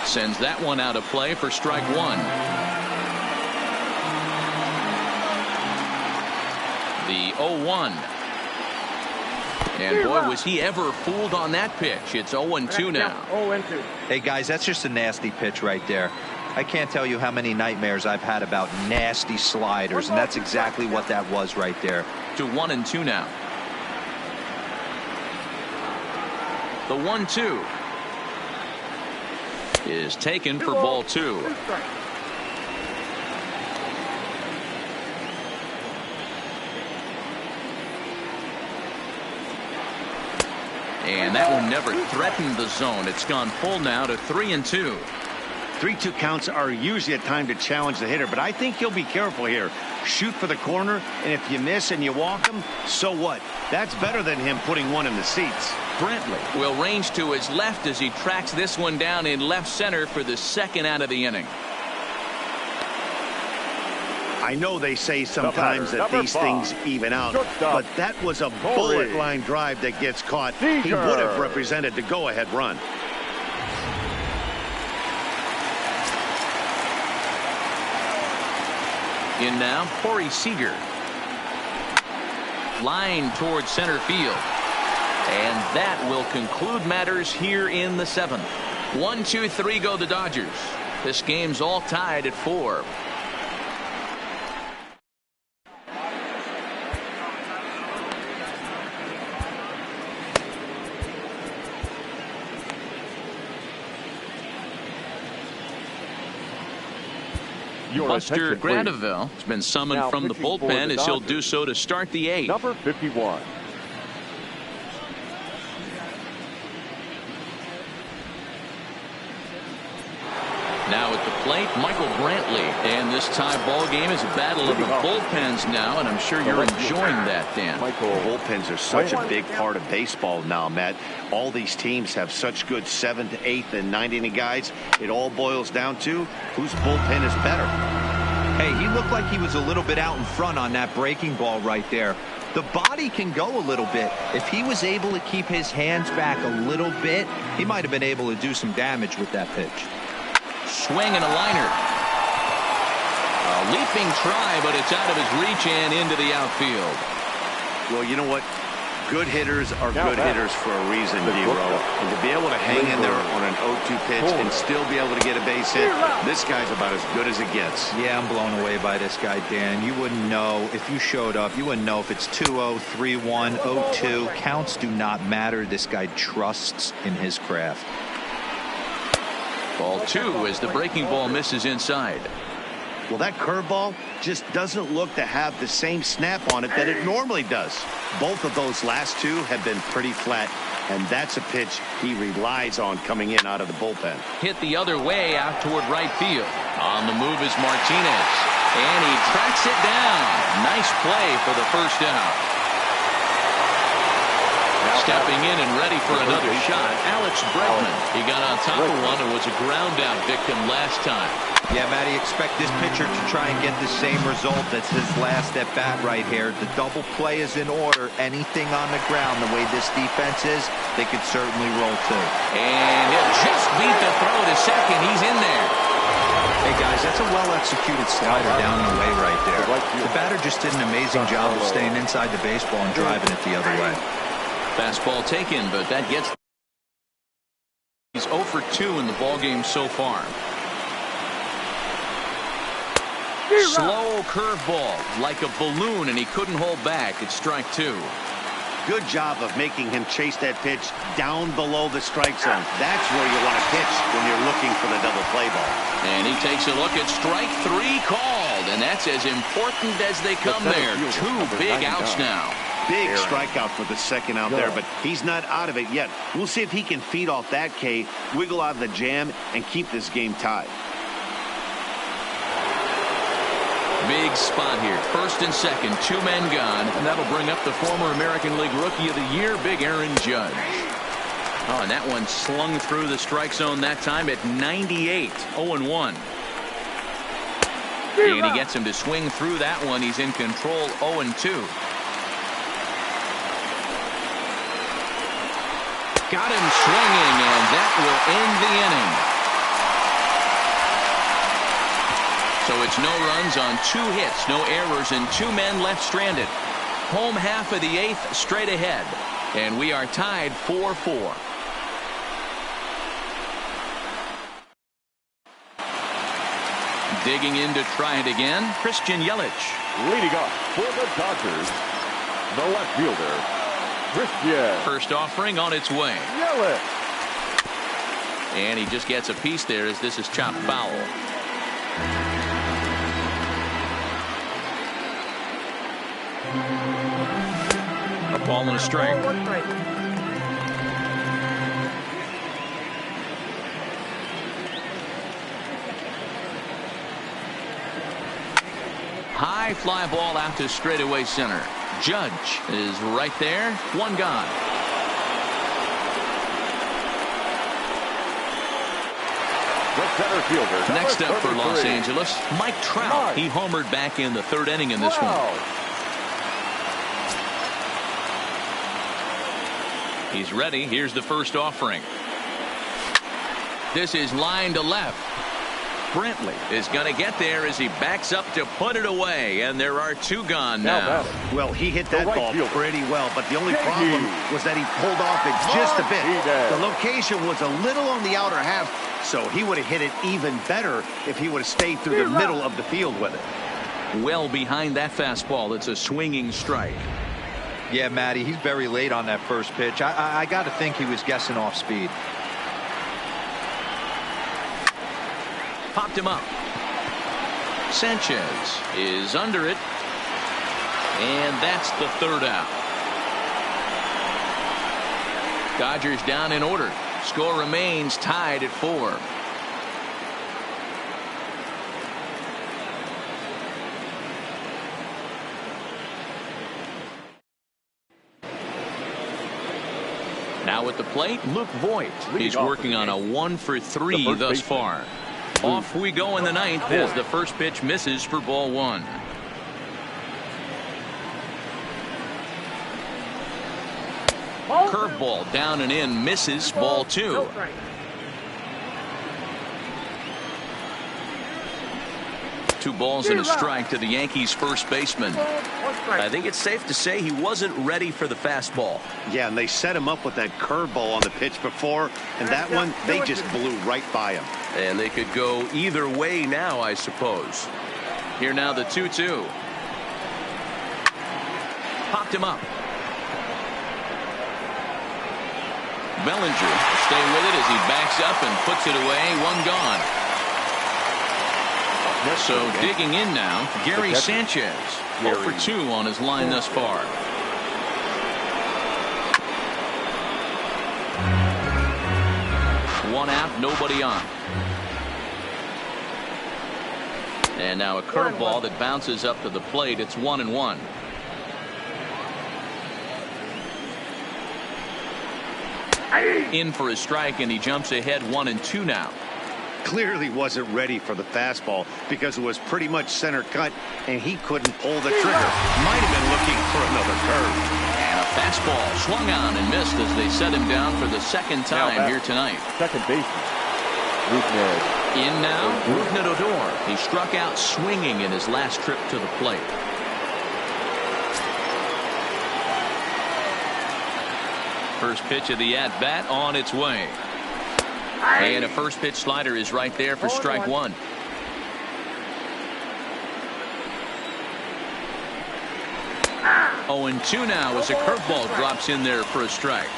Sends that one out of play for strike 1. The 0-1. And boy, was he ever fooled on that pitch. It's 0-2 now. 0-2. Hey guys, that's just a nasty pitch right there. I can't tell you how many nightmares I've had about nasty sliders, and that's exactly what that was right there. To 1-2 now. The 1-2 is taken for ball 2. And that one never threatened the zone. It's gone full now to 3-2. 3-2 counts are usually a time to challenge the hitter, but I think he'll be careful here. Shoot for the corner, and if you miss and you walk him, so what? That's better than him putting one in the seats. Brantley will range to his left as he tracks this one down in left center for the second out of the inning. I know they say sometimes that these things even out, but that was a bullet line drive that gets caught. He would have represented the go-ahead run. In now, Corey Seager. Line towards center field. And that will conclude matters here in the 7th. 1-2-3 go the Dodgers. This game's all tied at 4. Buster Gradeville has been summoned now from the bullpen as he'll do so to start the 8th. Number 51. Now at the plate, Michael Brantley. And this tie ball game is a battle of the bullpens now, and I'm sure you're enjoying that, Dan. Bullpens are such a big part of baseball now, Matt. All these teams have such good 7th, 8th, and 9th inning guys. It all boils down to whose bullpen is better. Hey, he looked like he was a little bit out in front on that breaking ball right there. The body can go a little bit. If he was able to keep his hands back a little bit, he might have been able to do some damage with that pitch. Swing and a liner. A leaping try, but it's out of his reach and into the outfield. Well, you know what? Good hitters are good hitters for a reason, D-Row. And to be able to hang in there on an 0-2 pitch and still be able to get a base hit, this guy's about as good as it gets. Yeah, I'm blown away by this guy, Dan. You wouldn't know if you showed up. You wouldn't know if it's 2-0, 3-1, 0-2. Counts do not matter. This guy trusts in his craft. Ball 2 as the breaking ball misses inside. Well, that curveball just doesn't look to have the same snap on it that it normally does. Both of those last two have been pretty flat, and that's a pitch he relies on coming in out of the bullpen. Hit the other way out toward right field. On the move is Martinez, and he tracks it down. Nice play for the first out. Stepping in and ready for another shot, Alex Bregman. He got on top of one and was a ground out victim last time. Yeah, Matty, expect this pitcher to try and get the same result as his last at bat right here. The double play is in order. Anything on the ground, the way this defense is, they could certainly roll too. And he'll just beat the throw to second. He's in there. Hey guys, that's a well-executed slider down the way right there. The batter just did an amazing job of staying inside the baseball and driving it the other way. Fastball taken, but that gets. He's 0 for 2 in the ballgame so far. Slow curveball like a balloon, and he couldn't hold back. It's strike 2. Good job of making him chase that pitch down below the strike zone. That's where you want to pitch when you're looking for the double play ball. And he takes a look at strike 3 called, and that's as important as they come there. 2 big outs now. Big strikeout for the second out there, but he's not out of it yet. We'll see if he can feed off that K, wiggle out of the jam, and keep this game tied. Big spot here. First and second, 2 men gone, and that'll bring up the former American League Rookie of the Year, Big Aaron Judge. Oh, and that one slung through the strike zone that time at 98, 0-1. And he gets him to swing through that one. He's in control, 0-2. Got him swinging, and that will end the inning. So it's no runs on 2 hits, no errors, and 2 men left stranded. Home half of the 8th straight ahead, and we are tied 4-4. Digging in to try it again, Christian Yelich. Leading off for the Dodgers, the left fielder, Christian. First offering on its way. Yelich. And he just gets a piece there as this is chopped foul. A ball and a strike. High fly ball out to straightaway center. Judge is right there. 1 gone. The center fielder. Next up for Los 33. Angeles, Mike Trout. He homered back in the 3rd inning in this one. He's ready. Here's the first offering. This is line to left. Brantley is going to get there as he backs up to put it away, and there are 2 gone now. Well, he hit that right ball fielder. pretty well, but the only problem was that he pulled off it just a bit. The location was a little on the outer half, so he would have hit it even better if he would have stayed through the middle of the field with it. Well behind that fastball. It's a swinging strike. Yeah, Matty, he's very late on that first pitch. I got to think he was guessing off speed. Popped him up. Sanchez is under it. And that's the 3rd out. Dodgers down in order. Score remains tied at 4. Now at the plate, Luke Voigt. He's working on a 1 for 3 thus far. Off we go in the 9th as the first pitch misses for ball 1. Curveball down and in, misses, ball 2. Two balls and a strike to the Yankees first baseman. I think it's safe to say he wasn't ready for the fastball. Yeah, and they set him up with that curveball on the pitch before, and that one, they just blew right by him. And they could go either way now, I suppose. Here now the 2-2. Popped him up. Bellinger stay with it as he backs up and puts it away. 1 gone. So digging in now, Gary Sanchez. 0 for 2 on his line thus far. One out, nobody on. And now a curveball that bounces up to the plate. It's 1-1. In for a strike, and he jumps ahead 1-2 now. Clearly wasn't ready for the fastball because it was pretty much center cut, and he couldn't pull the trigger. Might have been looking for another curve. And a fastball swung on and missed as they set him down for the 2nd time here tonight. Second baseman, Rougned. In now, Rougned Odor. He struck out swinging in his last trip to the plate. First pitch of the at-bat on its way. And a first pitch slider is right there for strike 1. Oh, and 2 now as a curveball drops in there for a strike.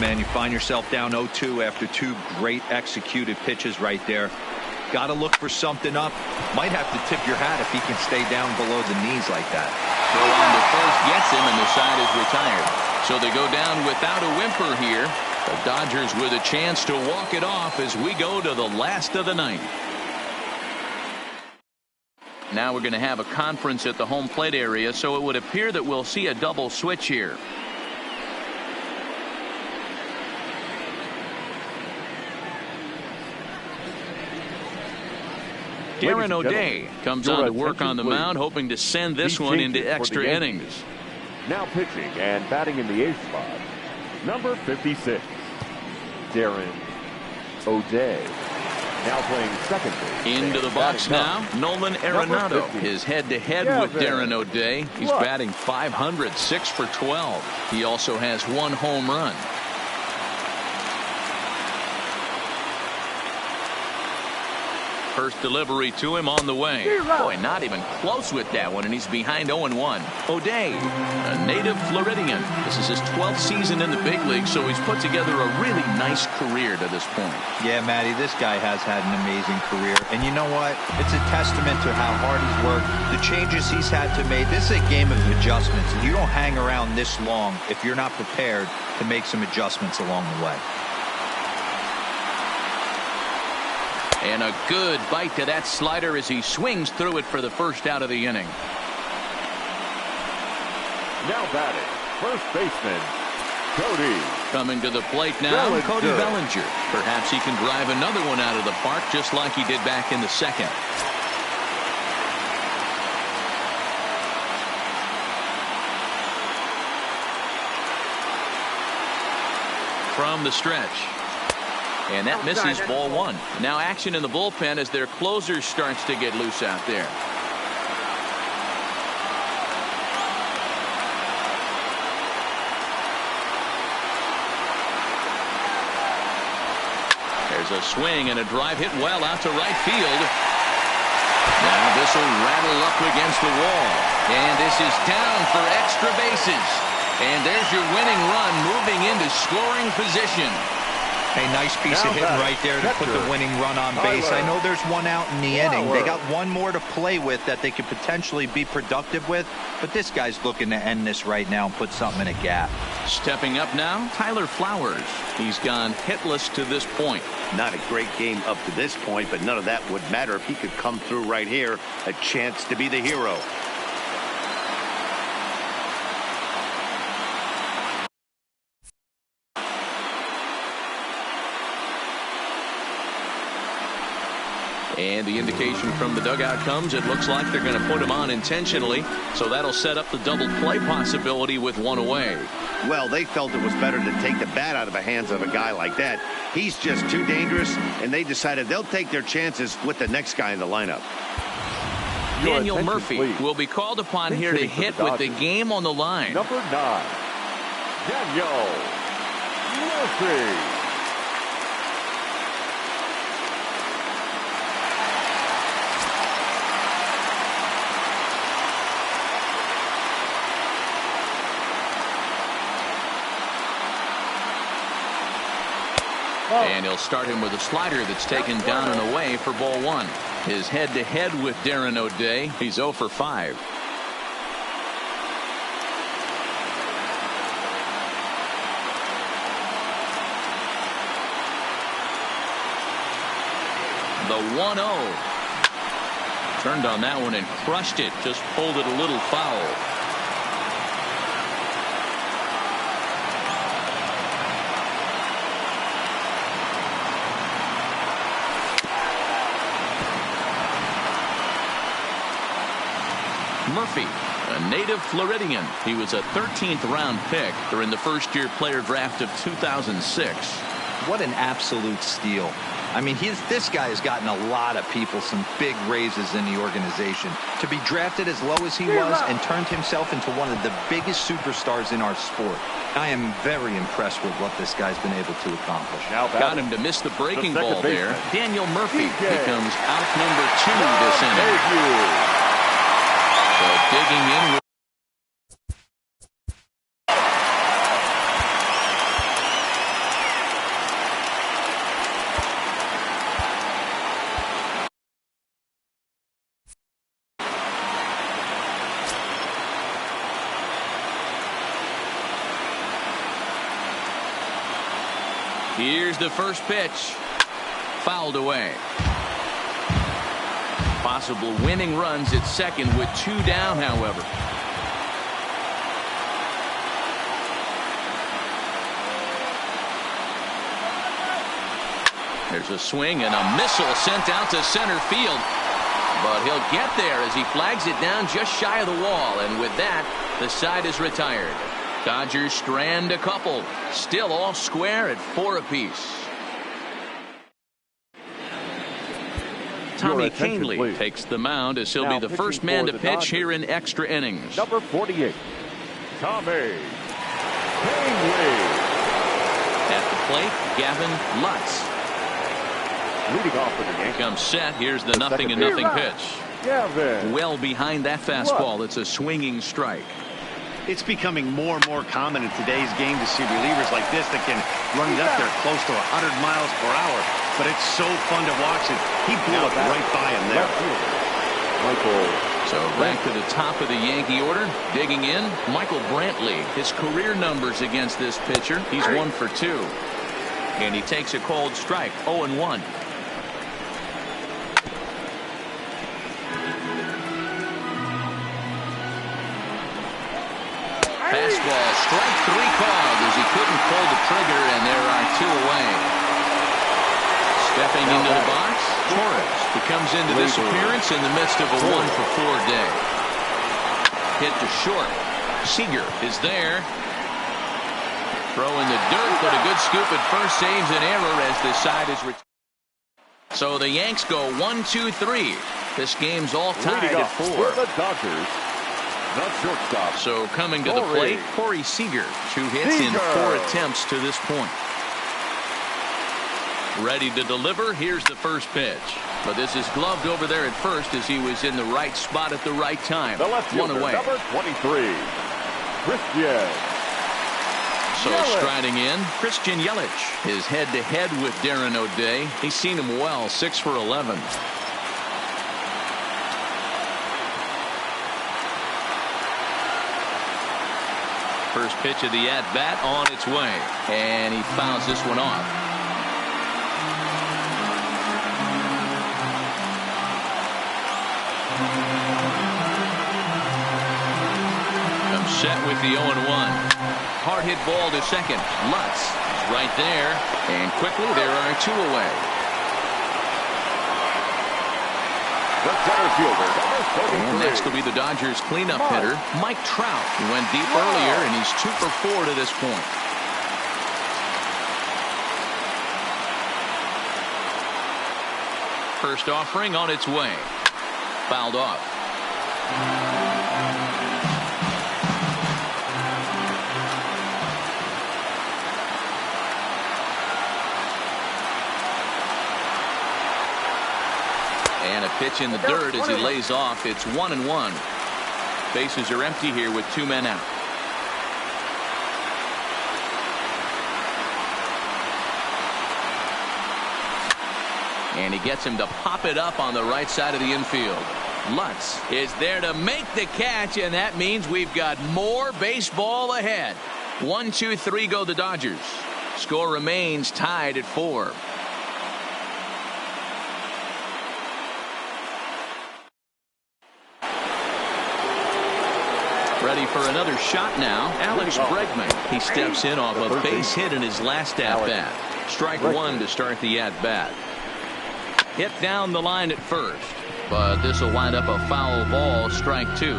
Man, you find yourself down 0-2 after 2 great executed pitches right there. Got to look for something up. Might have to tip your hat if he can stay down below the knees like that. Throw on to first gets him, and the side is retired. So they go down without a whimper here. The Dodgers with a chance to walk it off as we go to the last of the 9th. Now we're going to have a conference at the home plate area, so it would appear that we'll see a double switch here. Darren O'Day comes on to work on the mound, hoping to send this one into extra innings. Now pitching and batting in the 8th spot, number 56, Darren O'Day. Now playing second base. Into the box now, Nolan Arenado. His head-to-head with Darren O'Day. He's batting .500, 6 for 12. He also has 1 home run. First delivery to him on the way. Boy, not even close with that one, and he's behind 0-1. O'Day, a native Floridian. This is his 12th season in the big league, so he's put together a really nice career to this point. Yeah, Matty, this guy has had an amazing career. And you know what? It's a testament to how hard he's worked, the changes he's had to make. This is a game of adjustments, and you don't hang around this long if you're not prepared to make some adjustments along the way. And a good bite to that slider as he swings through it for the first out of the inning. Now batting, first baseman, Cody. Coming to the plate now, Cody Bellinger. Perhaps he can drive another one out of the park just like he did back in the second. From the stretch. And that misses, ball 1. Now action in the bullpen as their closer starts to get loose out there. There's a swing and a drive hit well out to right field. Now this will rattle up against the wall. And this is down for extra bases. And there's your winning run moving into scoring position. A nice piece of hitting right there to put the winning run on base. I know there's 1 out in the inning. They got 1 more to play with that they could potentially be productive with. But this guy's looking to end this right now and put something in a gap. Stepping up now, Tyler Flowers. He's gone hitless to this point. Not a great game up to this point, but none of that would matter if he could come through right here. A chance to be the hero. And the indication from the dugout comes, it looks like they're going to put him on intentionally, so that'll set up the double play possibility with 1 away. Well, they felt it was better to take the bat out of the hands of a guy like that. He's just too dangerous, and they decided they'll take their chances with the next guy in the lineup. Daniel Murphy will be called upon here to hit with the game on the line. Number 9, Daniel Murphy. And he'll start him with a slider that's taken down and away for ball 1. His head-to-head with Darren O'Day. He's 0 for 5. The 1-0. Turned on that one and crushed it. Just pulled it a little foul. Murphy, a native Floridian. He was a 13th round pick during the first-year player draft of 2006. What an absolute steal. I mean, this guy has gotten a lot of people some big raises in the organization. To be drafted as low as he was and turned himself into one of the biggest superstars in our sport. I am very impressed with what this guy's been able to accomplish. Got him to miss the breaking ball there. Daniel Murphy becomes out number 2 this inning. So digging in. Here's the first pitch. Fouled away. Possible winning runs at second with 2 down, however. There's a swing and a missile sent out to center field. But he'll get there as he flags it down just shy of the wall. And with that, the side is retired. Dodgers strand a couple. Still all square at 4 apiece. Tommy Kahnle takes the mound as he'll be the first man to pitch here in extra innings. Number 48, Tommy Kahnle. At the plate, Gavin Lutz. Leading off for the game. Comes set. Here's the 0-0 pitch. Gavin. Well behind that fastball. It's a swinging strike. It's becoming more and more common in today's game to see relievers like this that can run it up there close to 100 miles per hour. But it's so fun to watch it. He blew it right by him there. Michael. So back to the top of the Yankee order. Digging in, Michael Brantley. His career numbers against this pitcher. He's 1 for 2. And he takes a cold strike. 0-1. Fastball, strike 3 called as he couldn't pull the trigger, and there are 2 away. Stepping into the box, Torres. He comes into this appearance in the midst of a 1 for 4 day. Hit to short. Seager is there. Throw in the dirt, but a good scoop at first saves an error as the side is retired. So the Yanks go 1-2-3. This game's all tied at 4. The Dodgers. The shortstop. So coming to the plate, Corey Seager. 2 hits in 4 attempts to this point. Ready to deliver. Here's the first pitch. But this is gloved over there at first as he was in the right spot at the right time. The left One away. Number 23, Christian. So striding in, Christian Yelich. His head-to-head with Darren O'Day. He's seen him well, 6 for 11. First pitch of the at-bat on its way. And he fouls this one off. Comes set with the 0-1. Hard hit ball to second. Lutz is right there. And quickly there are 2 away. The center fielder. And next will be the Dodgers cleanup hitter, Mike Trout. He went deep earlier, and he's 2 for 4 to this point. First offering on its way. Fouled off. And a pitch in the dirt as he lays off. It's 1-1. Bases are empty here with 2 men out. And he gets him to pop it up on the right side of the infield. Lutz is there to make the catch, and that means we've got more baseball ahead. 1-2-3 go the Dodgers. Score remains tied at 4. Ready for another shot now. Alex Bregman. He steps in off a base hit in his last at-bat. Strike 1 to start the at-bat. Hit down the line at first, but this will wind up a foul ball. Strike 2.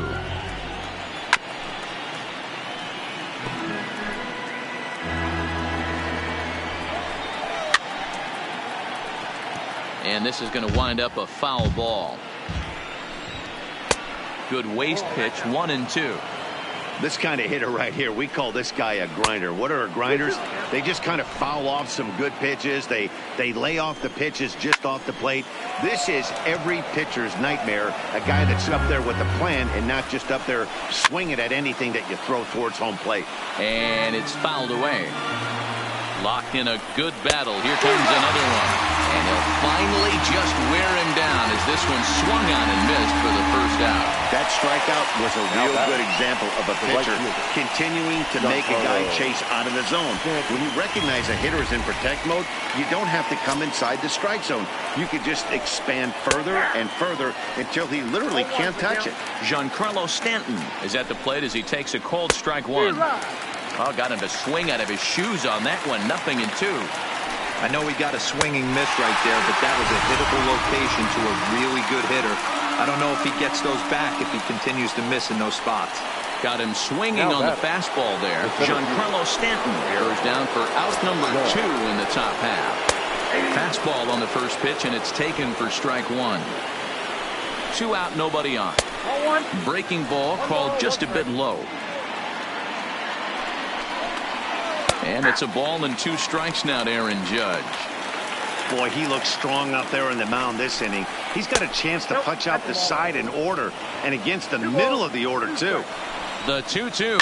And this is going to wind up a foul ball. Good waist pitch, 1-2. This kind of hitter right here, we call this guy a grinder. What are grinders? They just kind of foul off some good pitches. They lay off the pitches just off the plate. This is every pitcher's nightmare, a guy that's up there with a plan and not just up there swinging at anything that you throw towards home plate. And it's fouled away. Locked in a good battle. Here comes another one. And he'll finally just wear him down as this one swung on and missed for the first out. That strikeout was a real good example of a pitcher continuing to make a guy chase out of the zone. When you recognize a hitter is in protect mode, you don't have to come inside the strike zone. You could just expand further and further until he literally can't touch it. Giancarlo Stanton is at the plate as he takes a cold strike one. Oh, got him to swing out of his shoes on that one. 0-2. I know he got a swinging miss right there, but that was a hittable location to a really good hitter. I don't know if he gets those back if he continues to miss in those spots. Got him swinging on the fastball there. Giancarlo Stanton goes down for out number 2 in the top half. Fastball on the first pitch, and it's taken for strike one. 2 out, nobody on. Breaking ball called just a bit low. And it's a ball and 2 strikes now to Aaron Judge. Boy, he looks strong out there in the mound this inning. He's got a chance to punch out the side in order and against the middle of the order, too. The 2-2.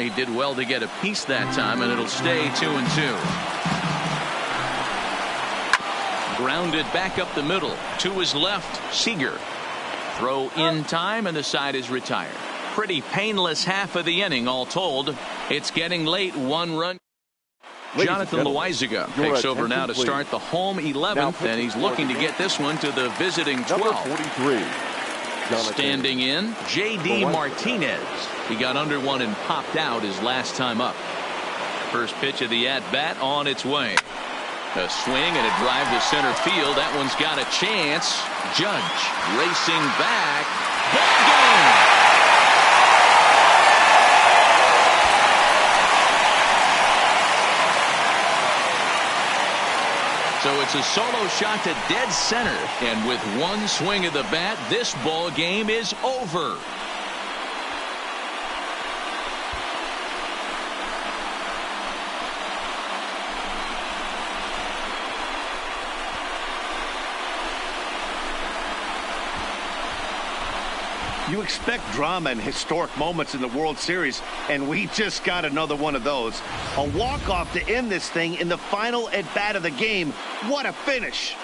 He did well to get a piece that time, and it'll stay 2-2. Grounded back up the middle. To his left, Seager. Throw in time, and the side is retired. Pretty painless half of the inning, all told. It's getting late. 1 run. Jonathan Loizaga takes over now to start the home 11th, and he's looking to get this one to the visiting 12th. Standing in, J.D. Martinez. He got under one and popped out his last time up. First pitch of the at-bat on its way. A swing and a drive to center field. That one's got a chance. Judge racing back. Ball game! So it's a solo shot to dead center, and with one swing of the bat, this ball game is over. You expect drama and historic moments in the World Series, and we just got another one of those. A walk-off to end this thing in the final at-bat of the game. What a finish!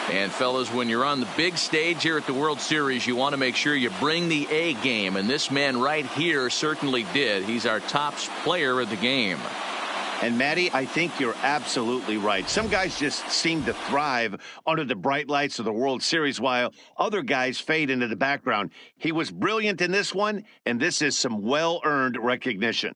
And fellas, when you're on the big stage here at the World Series, you want to make sure you bring the A game, and this man right here certainly did. He's our top player of the game. And Matty, I think you're absolutely right. Some guys just seem to thrive under the bright lights of the World Series, while other guys fade into the background. He was brilliant in this one, and this is some well-earned recognition.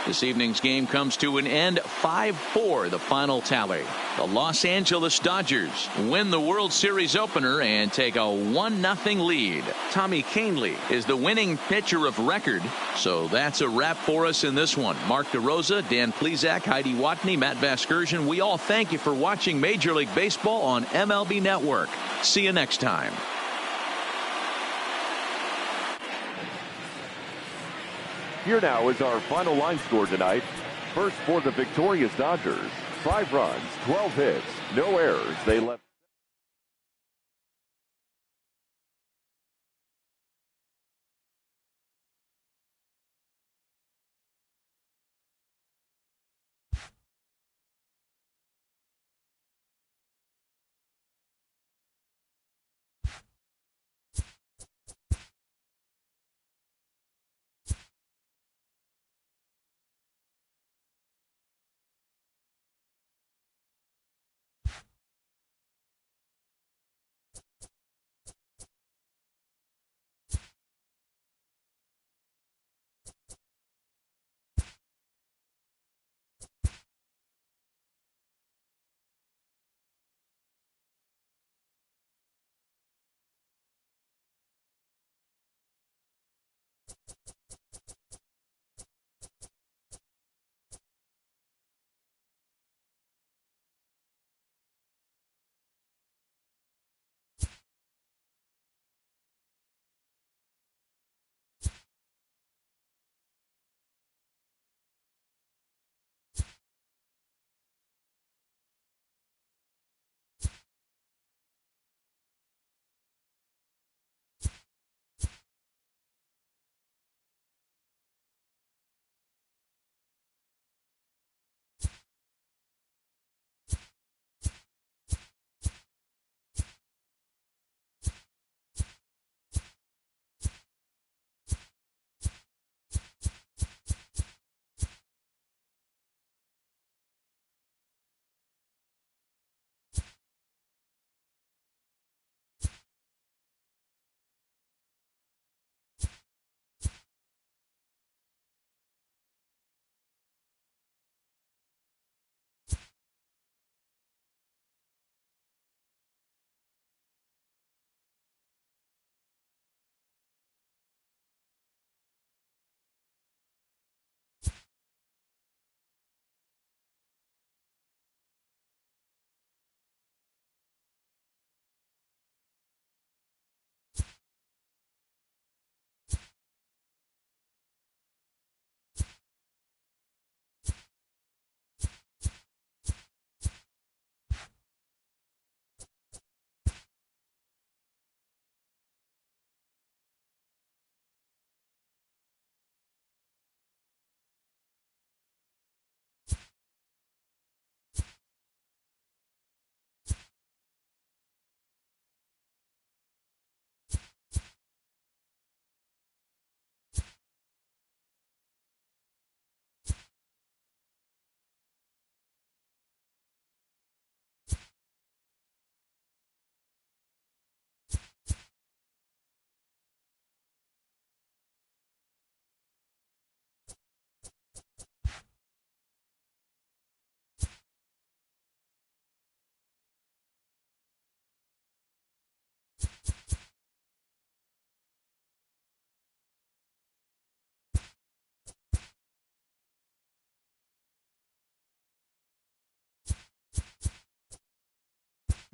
This evening's game comes to an end. 5-4, the final tally. The Los Angeles Dodgers win the World Series opener and take a 1-0 lead. Tommy Kahnle is the winning pitcher of record. So that's a wrap for us in this one. Mark DeRosa, Dan Plesac, Heidi Watney, Matt Vasgersian. We all thank you for watching Major League Baseball on MLB Network. See you next time. Here now is our final line score tonight. First for the victorious Dodgers. 5 runs, 12 hits, no errors. They left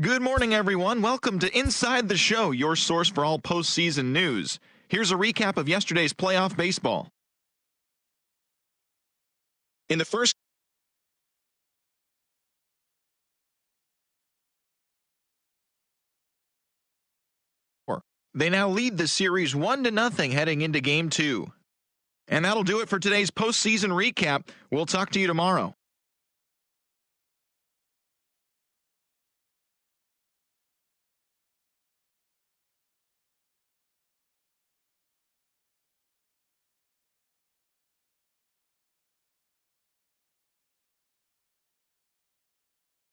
Good morning, everyone. Welcome to Inside the Show, your source for all postseason news. Here's a recap of yesterday's playoff baseball. In the first they now lead the series 1-0 heading into Game 2. And that'll do it for today's postseason recap. We'll talk to you tomorrow.